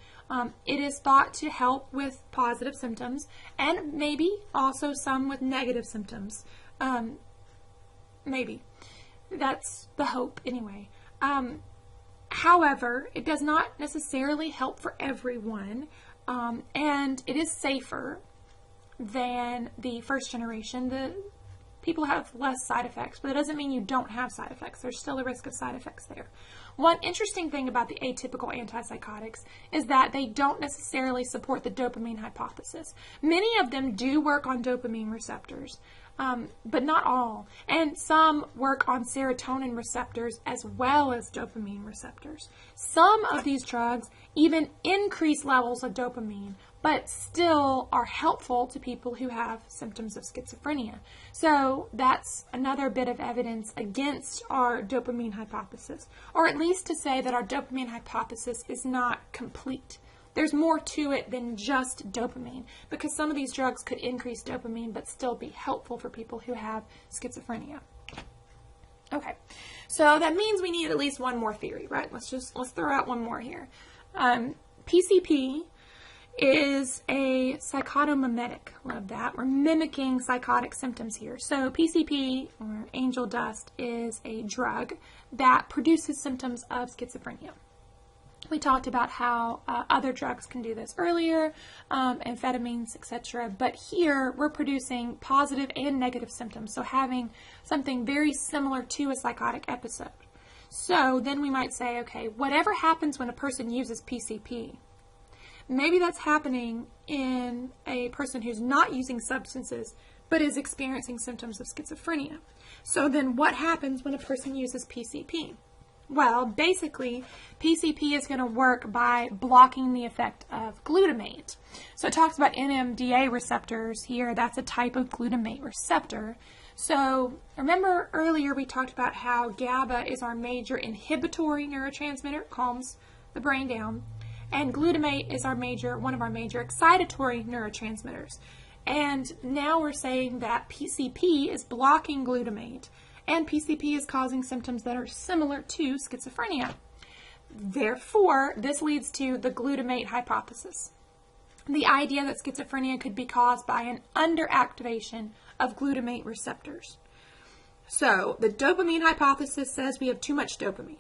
It is thought to help with positive symptoms and maybe also some with negative symptoms. Maybe. That's the hope anyway. However, it does not necessarily help for everyone, and it is safer than the first generation. The people have less side effects, but it doesn't mean you don't have side effects. There's still a risk of side effects there. One interesting thing about the atypical antipsychotics is that they don't necessarily support the dopamine hypothesis. Many of them do work on dopamine receptors, but not all. And some work on serotonin receptors as well as dopamine receptors. Some of these drugs even increase levels of dopamine, but still are helpful to people who have symptoms of schizophrenia. So that's another bit of evidence against our dopamine hypothesis, or at least to say that our dopamine hypothesis is not complete. There's more to it than just dopamine, because some of these drugs could increase dopamine but still be helpful for people who have schizophrenia. Okay, so that means we need at least one more theory, right? Let's throw out one more here. PCP is a psychotomimetic. Love that. We're mimicking psychotic symptoms here. So PCP, or angel dust, is a drug that produces symptoms of schizophrenia. We talked about how other drugs can do this earlier, amphetamines, etc. But here we're producing positive and negative symptoms, so having something very similar to a psychotic episode. So then we might say, okay, whatever happens when a person uses PCP, maybe that's happening in a person who's not using substances but is experiencing symptoms of schizophrenia. So then what happens when a person uses PCP? Well, basically, PCP is going to work by blocking the effect of glutamate. So it talks about NMDA receptors here. That's a type of glutamate receptor. So remember earlier we talked about how GABA is our major inhibitory neurotransmitter. It calms the brain down. And glutamate is one of our major excitatory neurotransmitters. And now we're saying that PCP is blocking glutamate, and PCP is causing symptoms that are similar to schizophrenia. Therefore, this leads to the glutamate hypothesis. The idea that schizophrenia could be caused by an underactivation of glutamate receptors. So, the dopamine hypothesis says we have too much dopamine.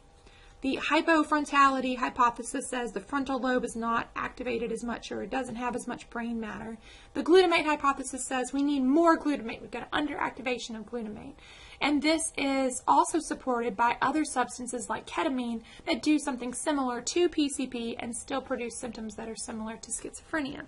The hypofrontality hypothesis says the frontal lobe is not activated as much, or it doesn't have as much brain matter. The glutamate hypothesis says we need more glutamate. We've got an underactivation of glutamate. And this is also supported by other substances like ketamine that do something similar to PCP and still produce symptoms that are similar to schizophrenia.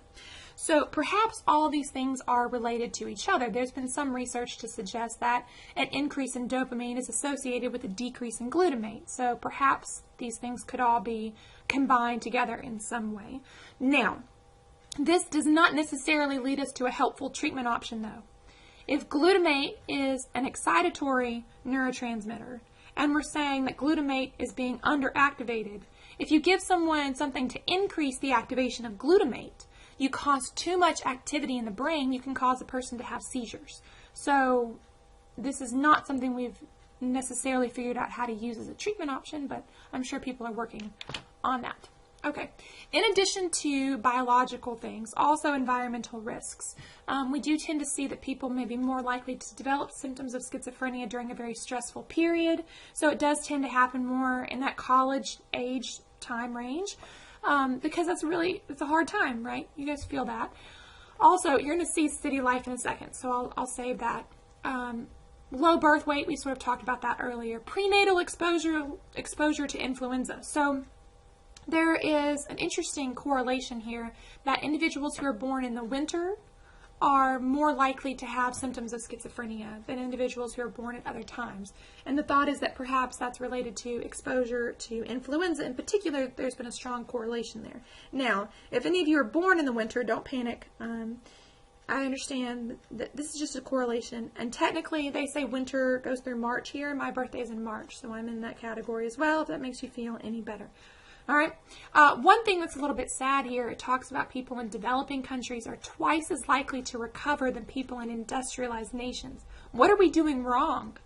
So perhaps all of these things are related to each other. There's been some research to suggest that an increase in dopamine is associated with a decrease in glutamate. So perhaps these things could all be combined together in some way. Now, this does not necessarily lead us to a helpful treatment option, though. If glutamate is an excitatory neurotransmitter, and we're saying that glutamate is being underactivated, if you give someone something to increase the activation of glutamate, you cause too much activity in the brain, you can cause a person to have seizures. So this is not something we've necessarily figured out how to use as a treatment option, but I'm sure people are working on that. Okay, in addition to biological things, also environmental risks. We do tend to see that people may be more likely to develop symptoms of schizophrenia during a very stressful period. So it does tend to happen more in that college age time range, because it's a hard time, right? You guys feel that. Also, you're going to see city life in a second, so I'll save that. Low birth weight, we sort of talked about that earlier. Prenatal exposure to influenza. So there is an interesting correlation here that individuals who are born in the winter are more likely to have symptoms of schizophrenia than individuals who are born at other times. And the thought is that perhaps that's related to exposure to influenza. In particular, there's been a strong correlation there. Now, if any of you are born in the winter, don't panic. I understand that this is just a correlation. And technically, they say winter goes through March here. My birthday is in March, so I'm in that category as well, if that makes you feel any better. All right. One thing that's a little bit sad here, it talks about people in developing countries are twice as likely to recover than people in industrialized nations. What are we doing wrong?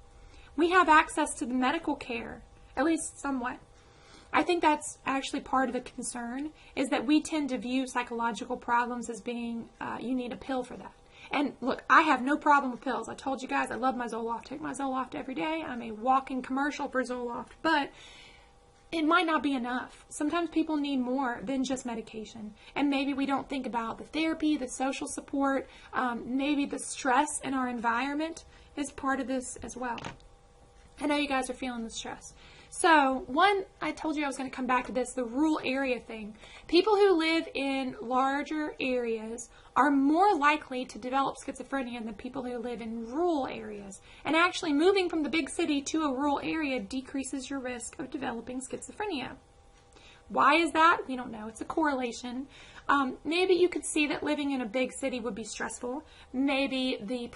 We have access to the medical care, at least somewhat. I think that's actually part of the concern, is that we tend to view psychological problems as being, you need a pill for that. And look, I have no problem with pills. I told you guys I love my Zoloft. Take my Zoloft every day. I'm a walking commercial for Zoloft. But it might not be enough. Sometimes people need more than just medication. And maybe we don't think about the therapy, the social support, maybe the stress in our environment is part of this as well. I know you guys are feeling the stress. So, one, I told you I was going to come back to this, the rural area thing. People who live in larger areas are more likely to develop schizophrenia than people who live in rural areas. And actually, moving from the big city to a rural area decreases your risk of developing schizophrenia. Why is that? We don't know. It's a correlation. Maybe you could see that living in a big city would be stressful. Maybe the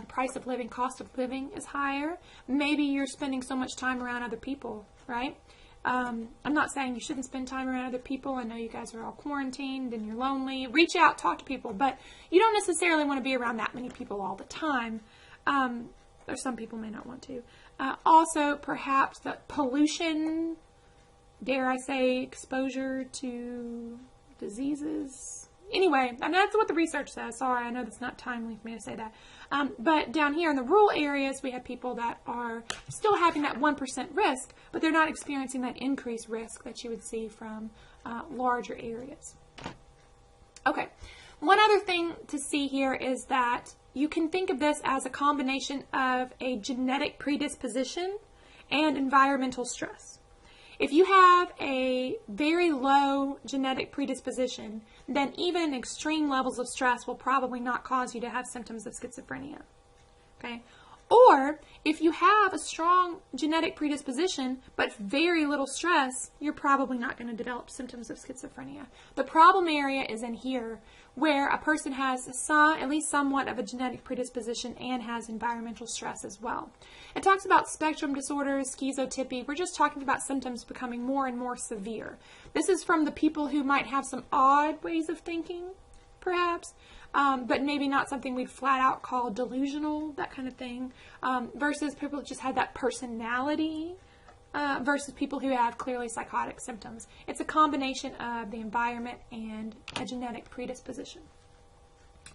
price of living, cost of living is higher. Maybe you're spending so much time around other people, right? I'm not saying you shouldn't spend time around other people. I know you guys are all quarantined and you're lonely. Reach out, talk to people, but you don't necessarily want to be around that many people all the time. Or some people may not want to. Also, perhaps the pollution, dare I say, exposure to diseases. Anyway, and that's what the research says. Sorry, I know that's not timely for me to say that. But down here in the rural areas, we have people that are still having that 1% risk, but they're not experiencing that increased risk that you would see from larger areas. Okay, one other thing to see here is that you can think of this as a combination of a genetic predisposition and environmental stress. If you have a very low genetic predisposition, then even extreme levels of stress will probably not cause you to have symptoms of schizophrenia. Okay? Or if you have a strong genetic predisposition but very little stress, you're probably not going to develop symptoms of schizophrenia. The problem area is in here, where a person has at least somewhat of a genetic predisposition and has environmental stress as well. It talks about spectrum disorders, schizotypy. We're just talking about symptoms becoming more and more severe. This is from the people who might have some odd ways of thinking, perhaps, but maybe not something we'd flat out call delusional, that kind of thing, versus people who just had that personality, versus people who have clearly psychotic symptoms. It's a combination of the environment and a genetic predisposition.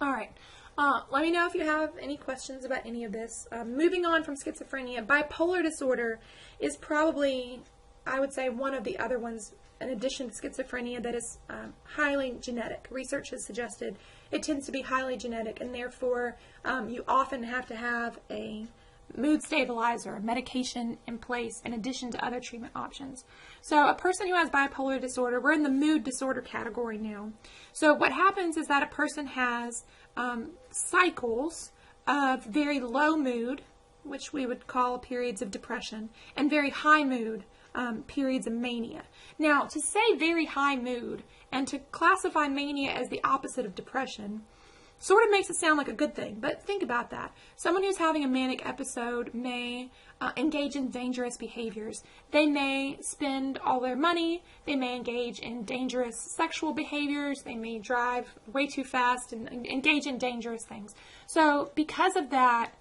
All right. Let me know if you have any questions about any of this. Moving on from schizophrenia, bipolar disorder is probably, I would say, one of the other ones, in addition to schizophrenia, that is highly genetic. Research has suggested it tends to be highly genetic, and therefore you often have to have a mood stabilizer, medication in place in addition to other treatment options. So a person who has bipolar disorder, we're in the mood disorder category now. So what happens is that a person has cycles of very low mood, which we would call periods of depression, and very high mood, periods of mania. Now, to say very high mood and to classify mania as the opposite of depression sort of makes it sound like a good thing, but think about that. Someone who's having a manic episode may engage in dangerous behaviors. They may spend all their money. They may engage in dangerous sexual behaviors. They may drive way too fast and engage in dangerous things. So because of that,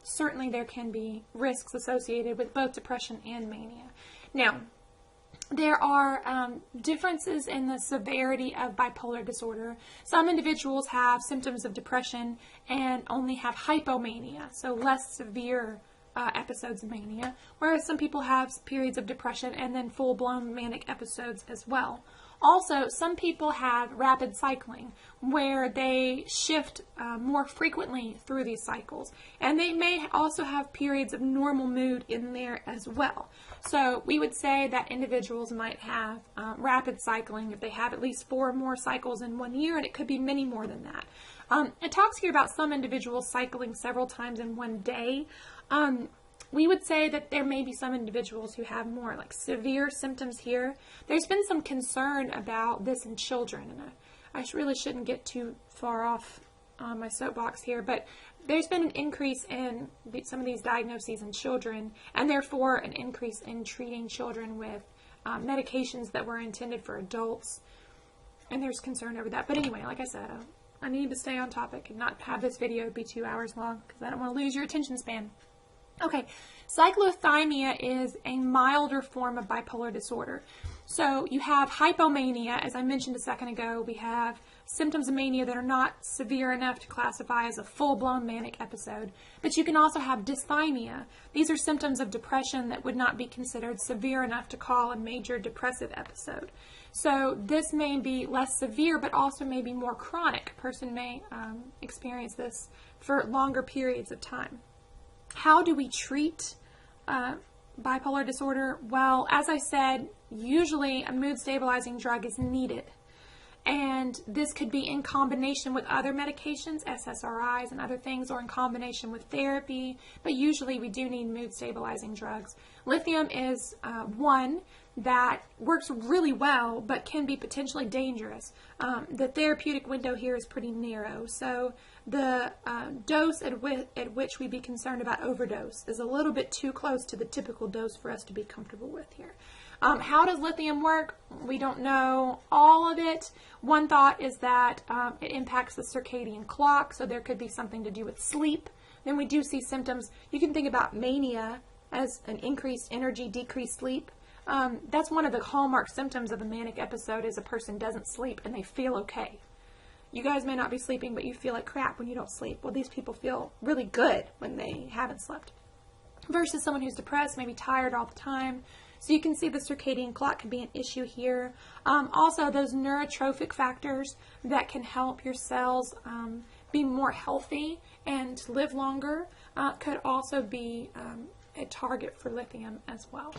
certainly there can be risks associated with both depression and mania. Now, there are differences in the severity of bipolar disorder. Some individuals have symptoms of depression and only have hypomania, so less severe episodes of mania, whereas some people have periods of depression and then full-blown manic episodes as well. Also, some people have rapid cycling, where they shift more frequently through these cycles. And they may also have periods of normal mood in there as well. So we would say that individuals might have rapid cycling if they have at least 4 or more cycles in 1 year, and it could be many more than that. It talks here about some individuals cycling several times in one day. We would say that there may be some individuals who have more like severe symptoms here. There's been some concern about this in children, and I really shouldn't get too far off on my soapbox here, but there's been an increase in some of these diagnoses in children, and therefore an increase in treating children with medications that were intended for adults, and there's concern over that. But anyway, like I said, I need to stay on topic and not have this video be 2 hours long, because I don't want to lose your attention span. Okay, cyclothymia is a milder form of bipolar disorder. So you have hypomania, as I mentioned a second ago. We have symptoms of mania that are not severe enough to classify as a full-blown manic episode. But you can also have dysthymia. These are symptoms of depression that would not be considered severe enough to call a major depressive episode. So this may be less severe, but also may be more chronic. A person may experience this for longer periods of time. How do we treat bipolar disorder? Well, as I said, usually a mood stabilizing drug is needed. And this could be in combination with other medications, SSRIs and other things, or in combination with therapy. But usually we do need mood stabilizing drugs. Lithium is one that works really well, but can be potentially dangerous. The therapeutic window here is pretty narrow. So the dose at which we'd be concerned about overdose is a little bit too close to the typical dose for us to be comfortable with here. How does lithium work? We don't know all of it. One thought is that it impacts the circadian clock, so there could be something to do with sleep. Then we do see symptoms. You can think about mania as an increased energy, decreased sleep. That's one of the hallmark symptoms of a manic episode is a person doesn't sleep and they feel okay. You guys may not be sleeping, but you feel like crap when you don't sleep. Well, these people feel really good when they haven't slept. Versus someone who's depressed, maybe tired all the time. So you can see the circadian clock can be an issue here. Also, those neurotrophic factors that can help your cells be more healthy and live longer could also be a target for lithium as well.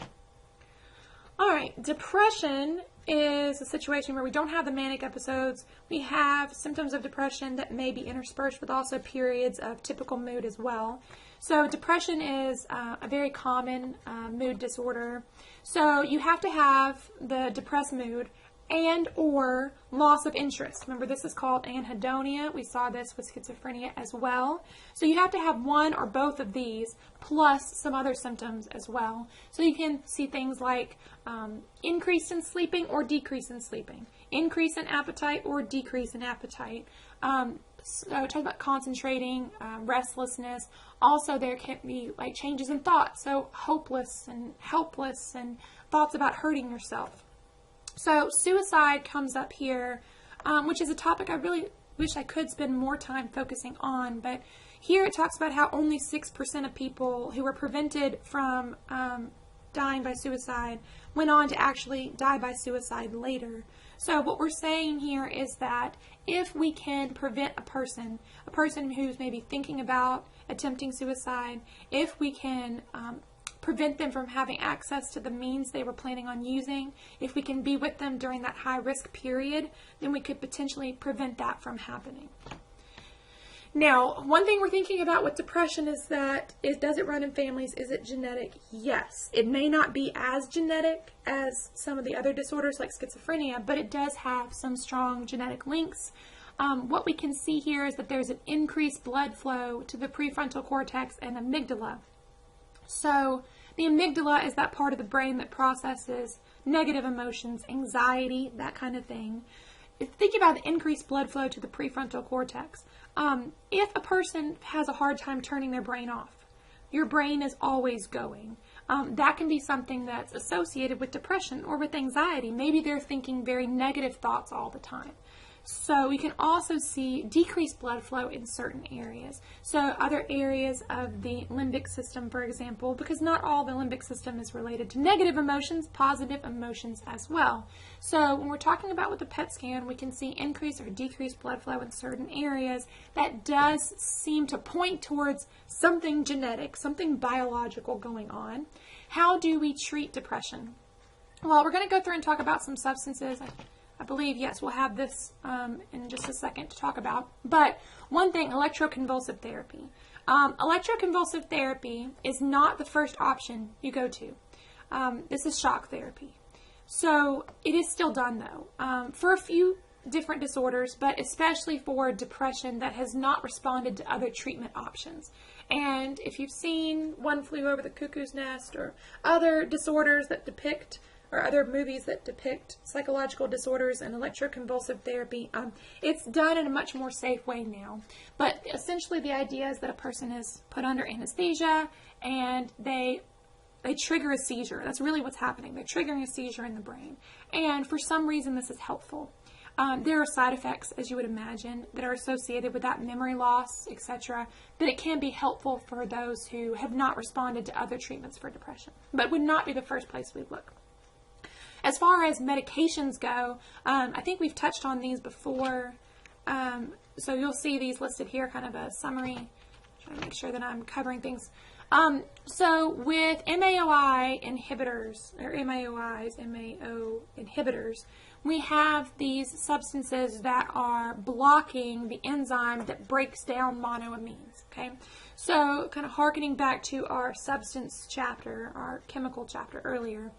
All right, depression is a situation where we don't have the manic episodes. We have symptoms of depression that may be interspersed with also periods of typical mood as well. So depression is a very common mood disorder. So you have to have the depressed mood and or loss of interest. Remember, this is called anhedonia. We saw this with schizophrenia as well. So you have to have one or both of these plus some other symptoms as well. So you can see things like increase in sleeping or decrease in sleeping, increase in appetite or decrease in appetite. So talk about concentrating, restlessness. Also, there can be like changes in thought. So hopeless and helpless and thoughts about hurting yourself. So suicide comes up here, which is a topic I really wish I could spend more time focusing on. But here it talks about how only 6% of people who were prevented from dying by suicide went on to actually die by suicide later. So what we're saying here is that if we can prevent a person who's maybe thinking about attempting suicide, if we can prevent them from having access to the means they were planning on using, if we can be with them during that high risk period, then we could potentially prevent that from happening. Now, one thing we're thinking about with depression is does it run in families? Is it genetic? Yes. It may not be as genetic as some of the other disorders like schizophrenia, but it does have some strong genetic links. What we can see here is that there's an increased blood flow to the prefrontal cortex and amygdala. So the amygdala is that part of the brain that processes negative emotions, anxiety, that kind of thing. Think about the increased blood flow to the prefrontal cortex. If a person has a hard time turning their brain off, your brain is always going. That can be something that's associated with depression or with anxiety. Maybe they're thinking very negative thoughts all the time. So we can also see decreased blood flow in certain areas. So other areas of the limbic system, for example, because not all the limbic system is related to negative emotions, positive emotions as well. So when we're talking about with the PET scan, we can see increased or decreased blood flow in certain areas. That does seem to point towards something genetic, something biological going on. How do we treat depression? Well, we're going to go through and talk about some substances. I believe, yes, we'll have this in just a second to talk about. But one thing, electroconvulsive therapy. Electroconvulsive therapy is not the first option you go to. This is shock therapy. So it is still done, though, for a few different disorders, but especially for depression that has not responded to other treatment options. And if you've seen One Flew Over the Cuckoo's Nest or other disorders that depict or other movies that depict psychological disorders and electroconvulsive therapy, it's done in a much more safe way now. But essentially the idea is that a person is put under anesthesia and they trigger a seizure. That's really what's happening. They're triggering a seizure in the brain. And for some reason this is helpful. There are side effects, as you would imagine, that are associated with that, memory loss, etc. But it can be helpful for those who have not responded to other treatments for depression. But would not be the first place we'd look. As far as medications go, I think we've touched on these before. So you'll see these listed here, kind of a summary. Trying to make sure that I'm covering things. So with MAO inhibitors, or MAO inhibitors, we have these substances that are blocking the enzyme that breaks down monoamines, okay? So kind of hearkening back to our substance chapter, our chemical chapter earlier,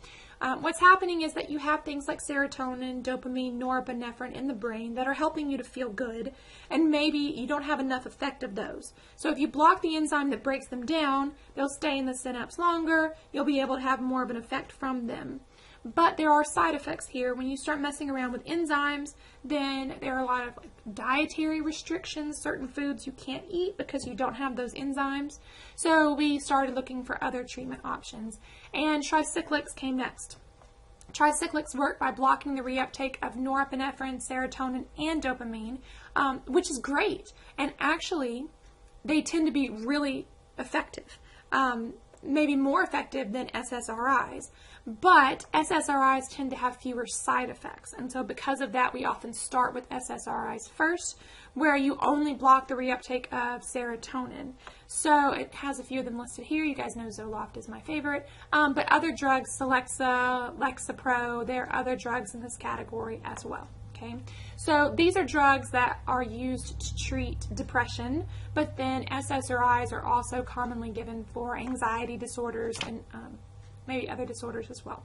what's happening is that you have things like serotonin, dopamine, norepinephrine in the brain that are helping you to feel good, and maybe you don't have enough effect of those. So if you block the enzyme that breaks them down, they'll stay in the synapse longer, you'll be able to have more of an effect from them. But there are side effects here. When you start messing around with enzymes, then there are a lot of dietary restrictions, certain foods you can't eat because you don't have those enzymes. So we started looking for other treatment options, and tricyclics came next. Tricyclics work by blocking the reuptake of norepinephrine, serotonin, and dopamine, which is great. And actually, they tend to be really effective. Maybe more effective than SSRIs, but SSRIs tend to have fewer side effects, and so because of that we often start with SSRIs first, where you only block the reuptake of serotonin. So it has a few of them listed here. You guys know Zoloft is my favorite, but other drugs, Celexa, Lexapro, there are other drugs in this category as well. Okay, so these are drugs that are used to treat depression, but then SSRIs are also commonly given for anxiety disorders and maybe other disorders as well.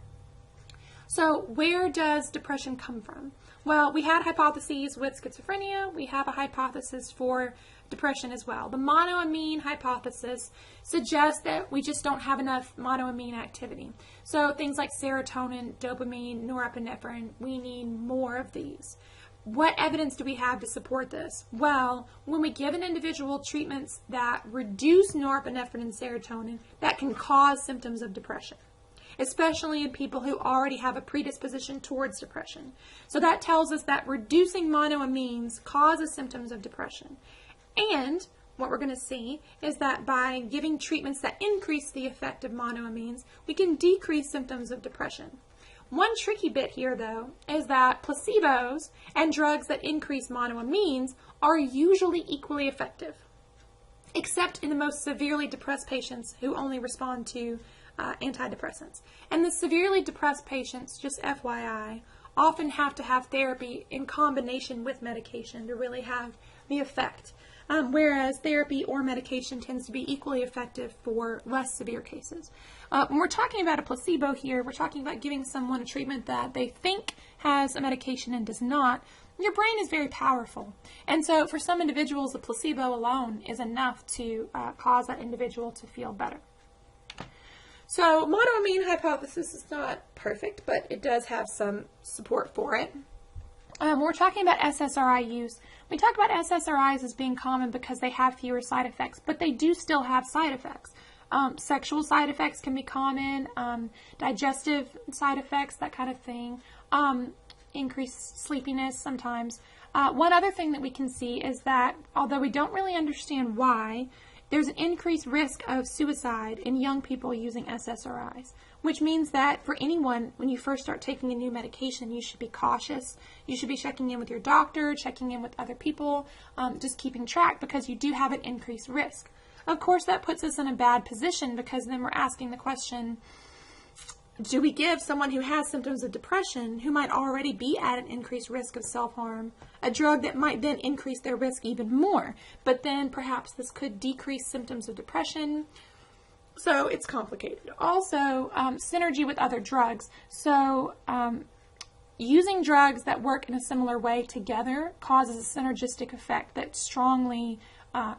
So where does depression come from? Well, we had hypotheses with schizophrenia. We have a hypothesis for depression as well. The monoamine hypothesis suggests that we just don't have enough monoamine activity. So things like serotonin, dopamine, norepinephrine, we need more of these. What evidence do we have to support this? Well, when we give an individual treatments that reduce norepinephrine and serotonin, that can cause symptoms of depression, especially in people who already have a predisposition towards depression. So that tells us that reducing monoamines causes symptoms of depression. And what we're going to see is that by giving treatments that increase the effect of monoamines, we can decrease symptoms of depression. One tricky bit here, though, is that placebos and drugs that increase monoamines are usually equally effective, except in the most severely depressed patients who only respond to antidepressants. And the severely depressed patients, just FYI, often have to have therapy in combination with medication to really have the effect. Whereas therapy or medication tends to be equally effective for less severe cases. When we're talking about a placebo here, we're talking about giving someone a treatment that they think has a medication and does not. Your brain is very powerful. And so for some individuals, a placebo alone is enough to cause that individual to feel better. So monoamine hypothesis is not perfect, but it does have some support for it. When we're talking about SSRI use, we talk about SSRIs as being common because they have fewer side effects, but they do still have side effects. Sexual side effects can be common, digestive side effects, that kind of thing, increased sleepiness sometimes. One other thing that we can see is that although we don't really understand why, there's an increased risk of suicide in young people using SSRIs, which means that for anyone, when you first start taking a new medication, you should be cautious. You should be checking in with your doctor, checking in with other people, just keeping track because you do have an increased risk. Of course, that puts us in a bad position because then we're asking the question, do we give someone who has symptoms of depression, who might already be at an increased risk of self-harm, a drug that might then increase their risk even more? But then perhaps this could decrease symptoms of depression. So it's complicated. Also, synergy with other drugs. So using drugs that work in a similar way together causes a synergistic effect that strongly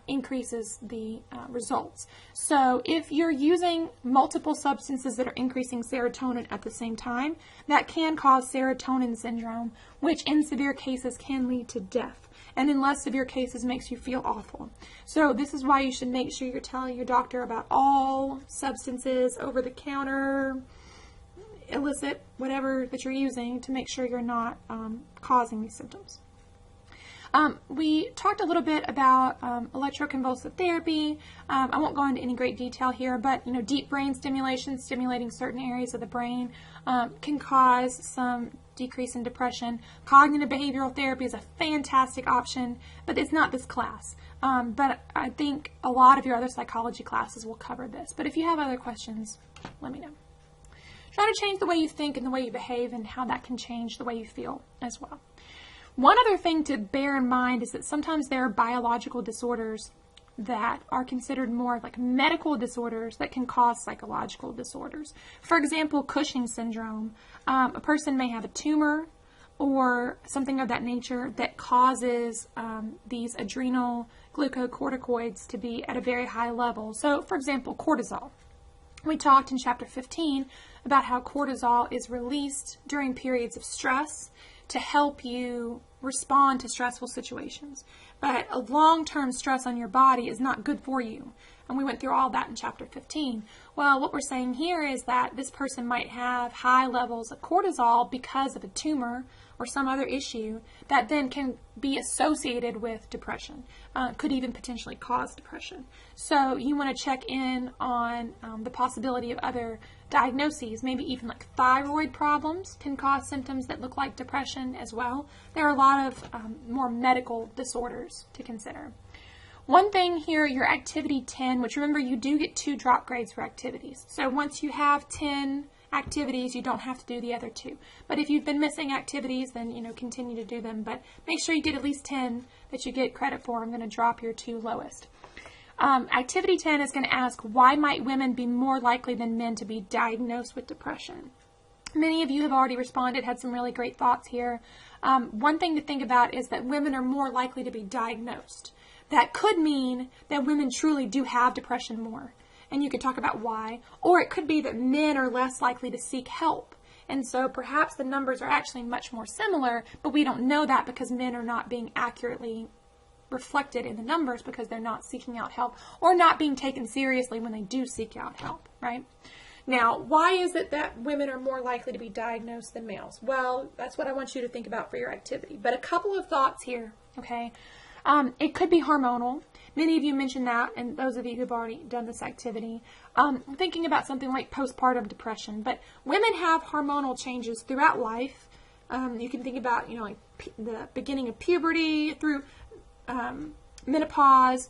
increases the results. So if you're using multiple substances that are increasing serotonin at the same time, that can cause serotonin syndrome, which in severe cases can lead to death, and in less severe cases makes you feel awful. So this is why you should make sure you're telling your doctor about all substances, over-the-counter, illicit, whatever that you're using, to make sure you're not causing these symptoms. We talked a little bit about electroconvulsive therapy. I won't go into any great detail here, but deep brain stimulation, stimulating certain areas of the brain, can cause some decrease in depression. Cognitive behavioral therapy is a fantastic option, but it's not this class. But I think a lot of your other psychology classes will cover this. But if you have other questions, let me know. Try to change the way you think and the way you behave and how that can change the way you feel as well. One other thing to bear in mind is that sometimes there are biological disorders that are considered more like medical disorders that can cause psychological disorders. For example, Cushing's syndrome. A person may have a tumor or something of that nature that causes these adrenal glucocorticoids to be at a very high level. So, for example, cortisol. We talked in chapter 15 about how cortisol is released during periods of stress to help you respond to stressful situations. But a long-term stress on your body is not good for you. And we went through all that in chapter 15. Well, what we're saying here is that this person might have high levels of cortisol because of a tumor or some other issue that then can be associated with depression, could even potentially cause depression. So you want to check in on the possibility of other diagnoses, maybe even like thyroid problems can cause symptoms that look like depression as well. There are a lot of more medical disorders to consider. One thing here, your activity 10, which remember you do get 2 drop grades for activities. So once you have 10 activities, you don't have to do the other 2. But if you've been missing activities, then, continue to do them. But make sure you get at least 10 that you get credit for. I'm going to drop your 2 lowest. Activity 10 is going to ask, why might women be more likely than men to be diagnosed with depression? Many of you have already responded, had some really great thoughts here. One thing to think about is that women are more likely to be diagnosed. That could mean that women truly do have depression more. And you could talk about why. Or it could be that men are less likely to seek help. And so perhaps the numbers are actually much more similar, but we don't know that because men are not being accurately reflected in the numbers because they're not seeking out help or not being taken seriously when they do seek out help, right? Now, why is it that women are more likely to be diagnosed than males? Well, that's what I want you to think about for your activity. But a couple of thoughts here, okay? It could be hormonal. Many of you mentioned that, and those of you who've already done this activity, thinking about something like postpartum depression. But women have hormonal changes throughout life. You can think about, like the beginning of puberty through menopause,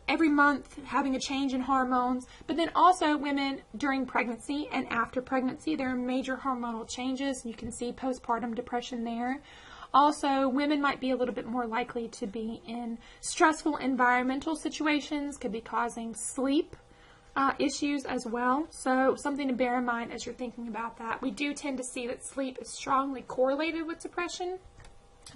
every month having a change in hormones. But then also women during pregnancy and after pregnancy, there are major hormonal changes. You can see postpartum depression there. Also, women might be a little bit more likely to be in stressful environmental situations, could be causing sleep issues as well. So something to bear in mind as you're thinking about that. We do tend to see that sleep is strongly correlated with depression.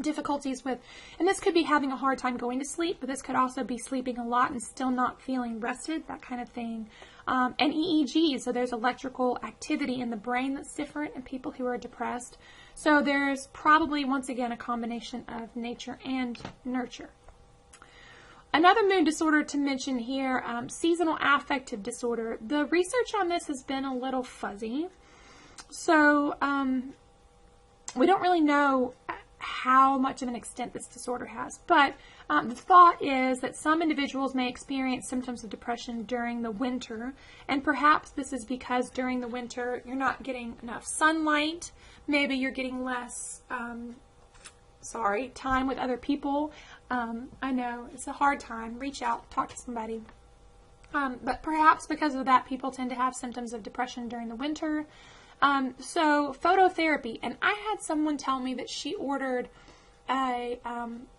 Difficulties with, and this could be having a hard time going to sleep, but this could also be sleeping a lot and still not feeling rested, that kind of thing. And EEG, so there's electrical activity in the brain that's different in people who are depressed. So there's probably, once again, a combination of nature and nurture. Another mood disorder to mention here, seasonal affective disorder. The research on this has been a little fuzzy. So we don't really know how much of an extent this disorder has. But the thought is that some individuals may experience symptoms of depression during the winter, and perhaps this is because during the winter you're not getting enough sunlight, maybe you're getting less time with other people. I know it's a hard time. Reach out, talk to somebody. But perhaps because of that, people tend to have symptoms of depression during the winter. So phototherapy, and I had someone tell me that she ordered a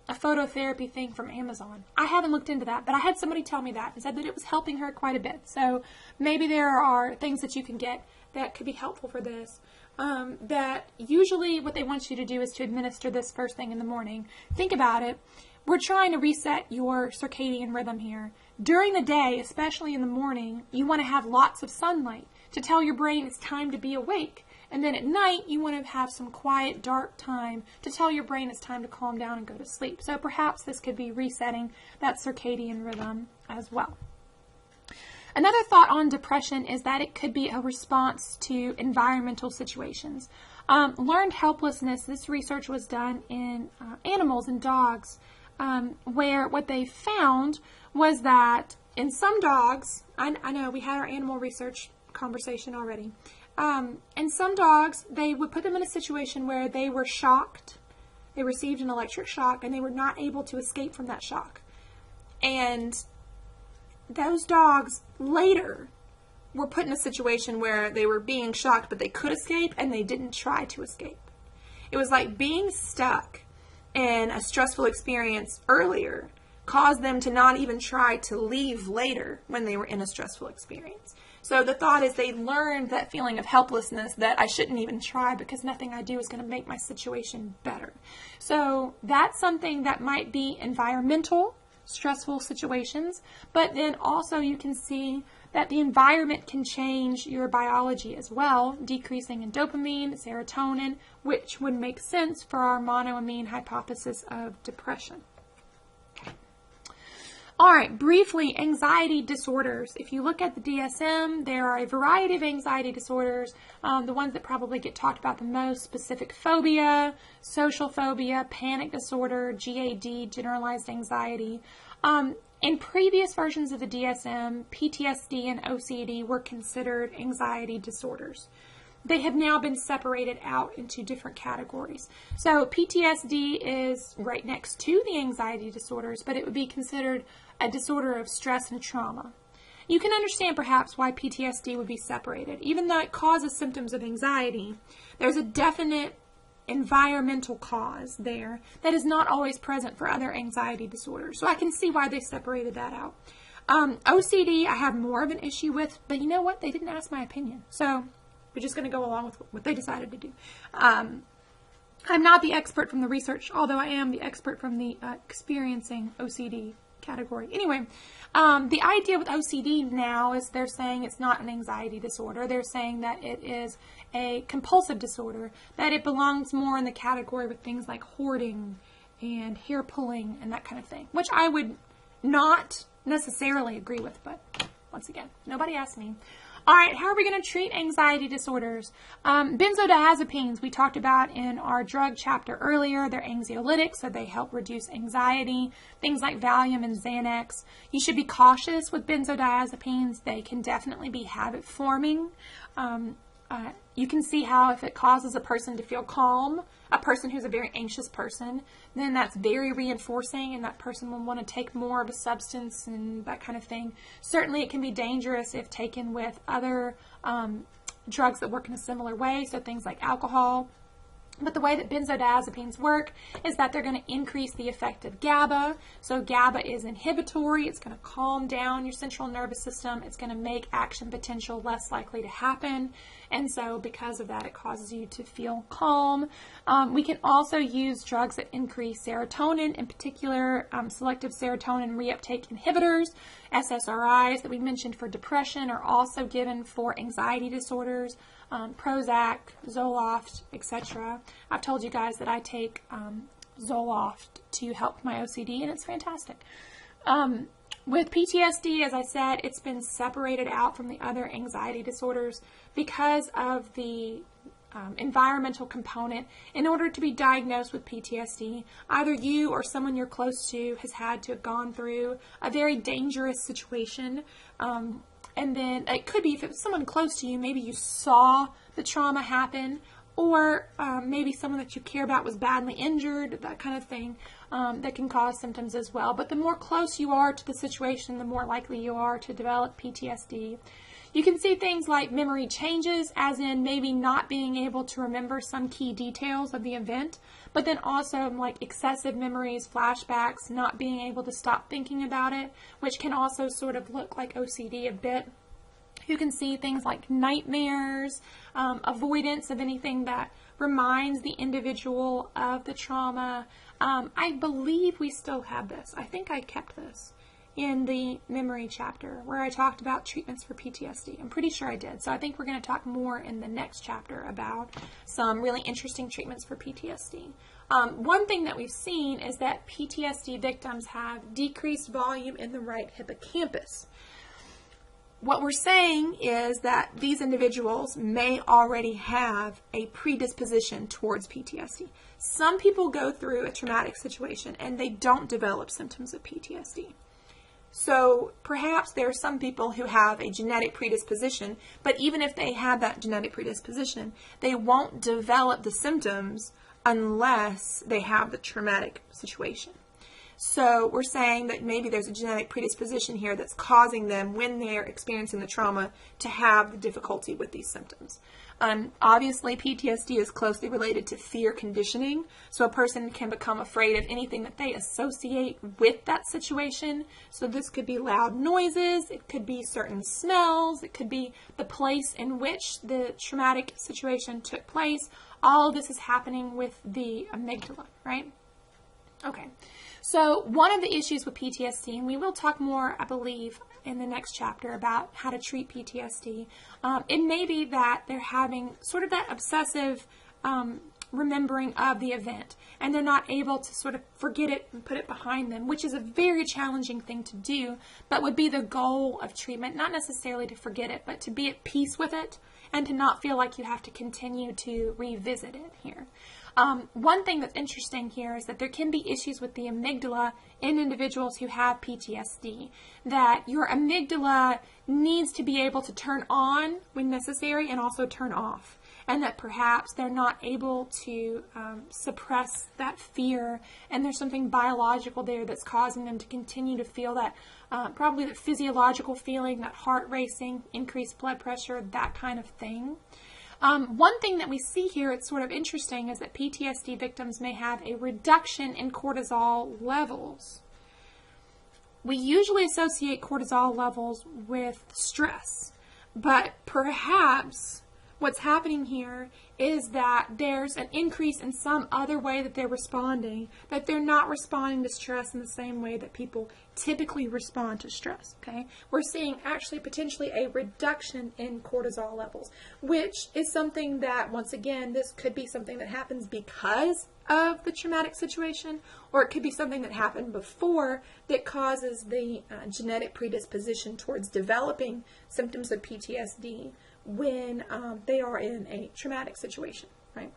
phototherapy thing from Amazon. I haven't looked into that, but I had somebody tell me that and said that it was helping her quite a bit. So maybe there are things that you can get that could be helpful for this. That usually what they want you to do is to administer this first thing in the morning. Think about it. We're trying to reset your circadian rhythm here. During the day, especially in the morning, you want to have lots of sunlight to tell your brain it's time to be awake. And then at night, you want to have some quiet, dark time to tell your brain it's time to calm down and go to sleep. So perhaps this could be resetting that circadian rhythm as well. Another thought on depression is that it could be a response to environmental situations. Learned helplessness, this research was done in animals and dogs, where what they found was that in some dogs, I know we had our animal research conversation already. And some dogs, they would put them in a situation where they were shocked. They received an electric shock and they were not able to escape from that shock. And those dogs later were put in a situation where they were being shocked, but they could escape and they didn't try to escape. It was like being stuck in a stressful experience earlier caused them to not even try to leave later when they were in a stressful experience. So the thought is they learned that feeling of helplessness, that I shouldn't even try because nothing I do is going to make my situation better. So that's something that might be environmental, stressful situations, but then also you can see that the environment can change your biology as well, decreasing in dopamine, serotonin, which would make sense for our monoamine hypothesis of depression. All right, briefly, anxiety disorders. If you look at the DSM, there are a variety of anxiety disorders. The ones that probably get talked about the most: specific phobia, social phobia, panic disorder, GAD, generalized anxiety. In previous versions of the DSM, PTSD and OCD were considered anxiety disorders. They have now been separated out into different categories. So PTSD is right next to the anxiety disorders, but it would be considered a disorder of stress and trauma. You can understand perhaps why PTSD would be separated. Even though it causes symptoms of anxiety, there's a definite environmental cause there that is not always present for other anxiety disorders. So I can see why they separated that out. OCD I have more of an issue with, but you know what? They didn't ask my opinion. So we're just going to go along with what they decided to do. I'm not the expert from the research, although I am the expert from the experiencing OCD category. Anyway, the idea with OCD now is they're saying it's not an anxiety disorder. They're saying that it is a compulsive disorder, that it belongs more in the category with things like hoarding and hair pulling and that kind of thing, which I would not necessarily agree with, but once again, nobody asked me. All right, how are we going to treat anxiety disorders? Benzodiazepines we talked about in our drug chapter earlier. They're anxiolytics, so they help reduce anxiety. Things like Valium and Xanax. You should be cautious with benzodiazepines. They can definitely be habit forming. You can see how if it causes a person to feel calm, a person who's a very anxious person, then that's very reinforcing and that person will want to take more of a substance and that kind of thing. Certainly it can be dangerous if taken with other drugs that work in a similar way, so things like alcohol. But the way that benzodiazepines work is that they're going to increase the effect of GABA. So GABA is inhibitory. It's going to calm down your central nervous system. It's going to make action potential less likely to happen. And so because of that, it causes you to feel calm. We can also use drugs that increase serotonin, in particular selective serotonin reuptake inhibitors. SSRIs that we mentioned for depression are also given for anxiety disorders. Prozac, Zoloft, etc. I've told you guys that I take Zoloft to help my OCD, and it's fantastic. With PTSD, as I said, it's been separated out from the other anxiety disorders because of the environmental component. In order to be diagnosed with PTSD, either you or someone you're close to has had to have gone through a very dangerous situation. And then it could be if it was someone close to you, maybe you saw the trauma happen, or maybe someone that you care about was badly injured, that kind of thing, that can cause symptoms as well. But the more close you are to the situation, the more likely you are to develop PTSD. You can see things like memory changes, as in maybe not being able to remember some key details of the event, but then also like excessive memories, flashbacks, not being able to stop thinking about it, which can also sort of look like OCD a bit. You can see things like nightmares, avoidance of anything that reminds the individual of the trauma. I believe we still have this. I think I kept this in the memory chapter where I talked about treatments for PTSD. I'm pretty sure I did. So I think we're going to talk more in the next chapter about some really interesting treatments for PTSD. One thing that we've seen is that PTSD victims have decreased volume in the right hippocampus. What we're saying is that these individuals may already have a predisposition towards PTSD. Some people go through a traumatic situation and they don't develop symptoms of PTSD. So perhaps there are some people who have a genetic predisposition, but even if they have that genetic predisposition, they won't develop the symptoms unless they have the traumatic situation. So we're saying that maybe there's a genetic predisposition here that's causing them, when they're experiencing the trauma, to have the difficulty with these symptoms. Obviously, PTSD is closely related to fear conditioning. So a person can become afraid of anything that they associate with that situation. So this could be loud noises, it could be certain smells, it could be the place in which the traumatic situation took place. All of this is happening with the amygdala, right? Okay. So one of the issues with PTSD, and we will talk more, I believe, in the next chapter about how to treat PTSD, it may be that they're having sort of that obsessive remembering of the event, and they're not able to sort of forget it and put it behind them, which is a very challenging thing to do, but would be the goal of treatment, not necessarily to forget it, but to be at peace with it and to not feel like you have to continue to revisit it here. One thing that's interesting here is that there can be issues with the amygdala in individuals who have PTSD, that your amygdala needs to be able to turn on when necessary and also turn off, and that perhaps they're not able to suppress that fear, and there's something biological there that's causing them to continue to feel that, probably the physiological feeling, that heart racing, increased blood pressure, that kind of thing. One thing that we see here, it's sort of interesting, is that PTSD victims may have a reduction in cortisol levels. We usually associate cortisol levels with stress, but perhaps what's happening here is that there's an increase in some other way that they're responding, that they're not responding to stress in the same way that people typically respond to stress, okay? We're seeing actually potentially a reduction in cortisol levels, which is something that, once again, this could be something that happens because of the traumatic situation, or it could be something that happened before that causes the genetic predisposition towards developing symptoms of PTSD when they are in a traumatic situation, right?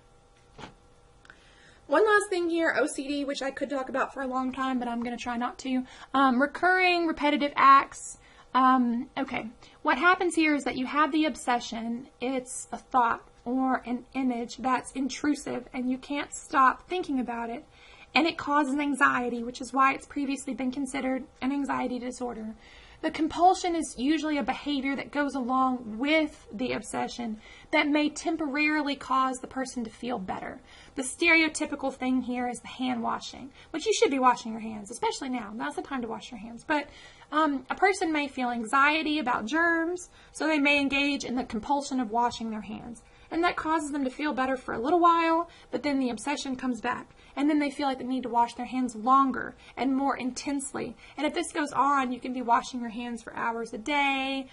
One last thing here, OCD, which I could talk about for a long time, but I'm going to try not to. Recurring repetitive acts. Okay, what happens here is that you have the obsession. It's a thought or an image that's intrusive, and you can't stop thinking about it, and it causes anxiety, which is why it's previously been considered an anxiety disorder. The compulsion is usually a behavior that goes along with the obsession that may temporarily cause the person to feel better. The stereotypical thing here is the hand washing, which you should be washing your hands, especially now. Now's the time to wash your hands. But a person may feel anxiety about germs, so they may engage in the compulsion of washing their hands. And that causes them to feel better for a little while, but then the obsession comes back. And then they feel like they need to wash their hands longer and more intensely. And if this goes on, you can be washing your hands for hours a day.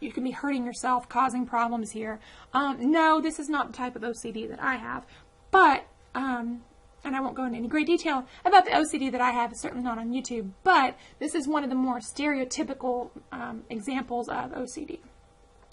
You can be hurting yourself, causing problems here. No, this is not the type of OCD that I have. But, and I won't go into any great detail about the OCD that I have. It's certainly not on YouTube. But this is one of the more stereotypical examples of OCD.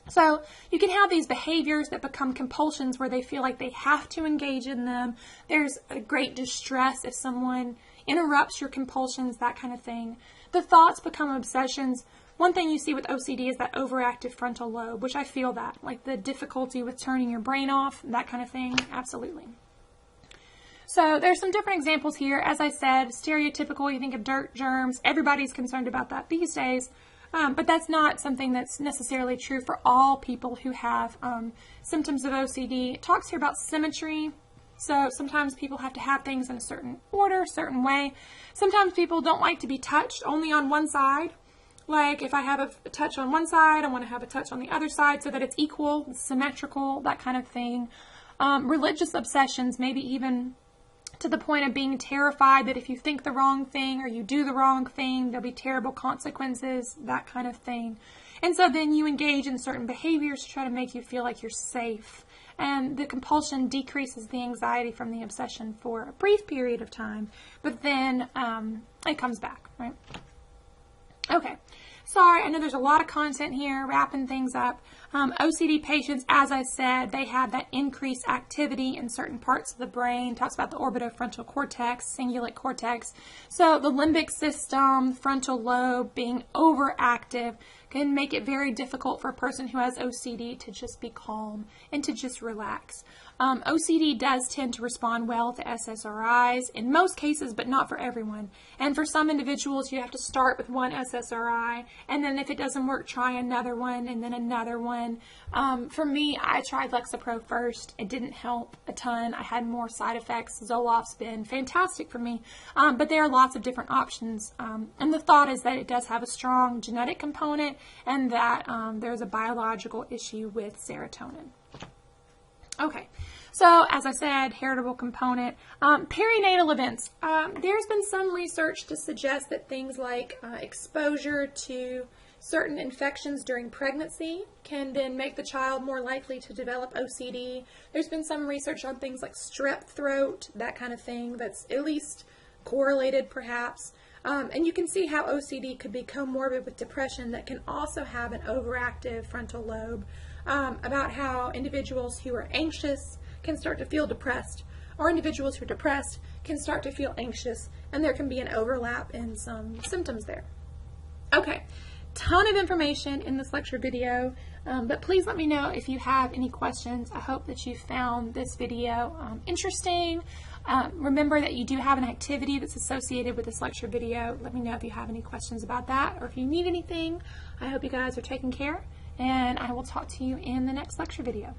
So you can have these behaviors that become compulsions where they feel like they have to engage in them. There's a great distress if someone interrupts your compulsions, that kind of thing. The thoughts become obsessions. One thing you see with OCD is that overactive frontal lobe, which I feel that, like the difficulty with turning your brain off, that kind of thing. Absolutely. So there's some different examples here. As I said, stereotypical, you think of dirt, germs. Everybody's concerned about that these days. But that's not something that's necessarily true for all people who have symptoms of OCD. It talks here about symmetry. So sometimes people have to have things in a certain order, certain way. Sometimes people don't like to be touched only on one side. Like if I have a touch on one side, I want to have a touch on the other side so that it's equal, symmetrical, that kind of thing. Religious obsessions, maybe even to the point of being terrified that if you think the wrong thing or you do the wrong thing, there'll be terrible consequences, that kind of thing. And so then you engage in certain behaviors to try to make you feel like you're safe. And the compulsion decreases the anxiety from the obsession for a brief period of time, but then it comes back, right? Okay, sorry, I know there's a lot of content here, wrapping things up. OCD patients, as I said, they have that increased activity in certain parts of the brain. Talks about the orbitofrontal cortex, cingulate cortex. So the limbic system, frontal lobe being overactive can make it very difficult for a person who has OCD to just be calm and to just relax. OCD does tend to respond well to SSRIs in most cases, but not for everyone. And for some individuals, you have to start with one SSRI, and then if it doesn't work, try another one, and then another one. For me, I tried Lexapro first. It didn't help a ton. I had more side effects. Zoloft's been fantastic for me, but there are lots of different options. And the thought is that it does have a strong genetic component, and that there's a biological issue with serotonin. Okay, so as I said, heritable component. Perinatal events. There's been some research to suggest that things like exposure to certain infections during pregnancy can then make the child more likely to develop OCD. There's been some research on things like strep throat, that kind of thing, that's at least correlated perhaps. And you can see how OCD could be comorbid with depression that can also have an overactive frontal lobe. About how individuals who are anxious can start to feel depressed, or individuals who are depressed can start to feel anxious, and there can be an overlap in some symptoms there. Okay, ton of information in this lecture video, but please let me know if you have any questions. I hope that you found this video interesting. Remember that you do have an activity that's associated with this lecture video. Let me know if you have any questions about that, or if you need anything. I hope you guys are taking care, and I will talk to you in the next lecture video.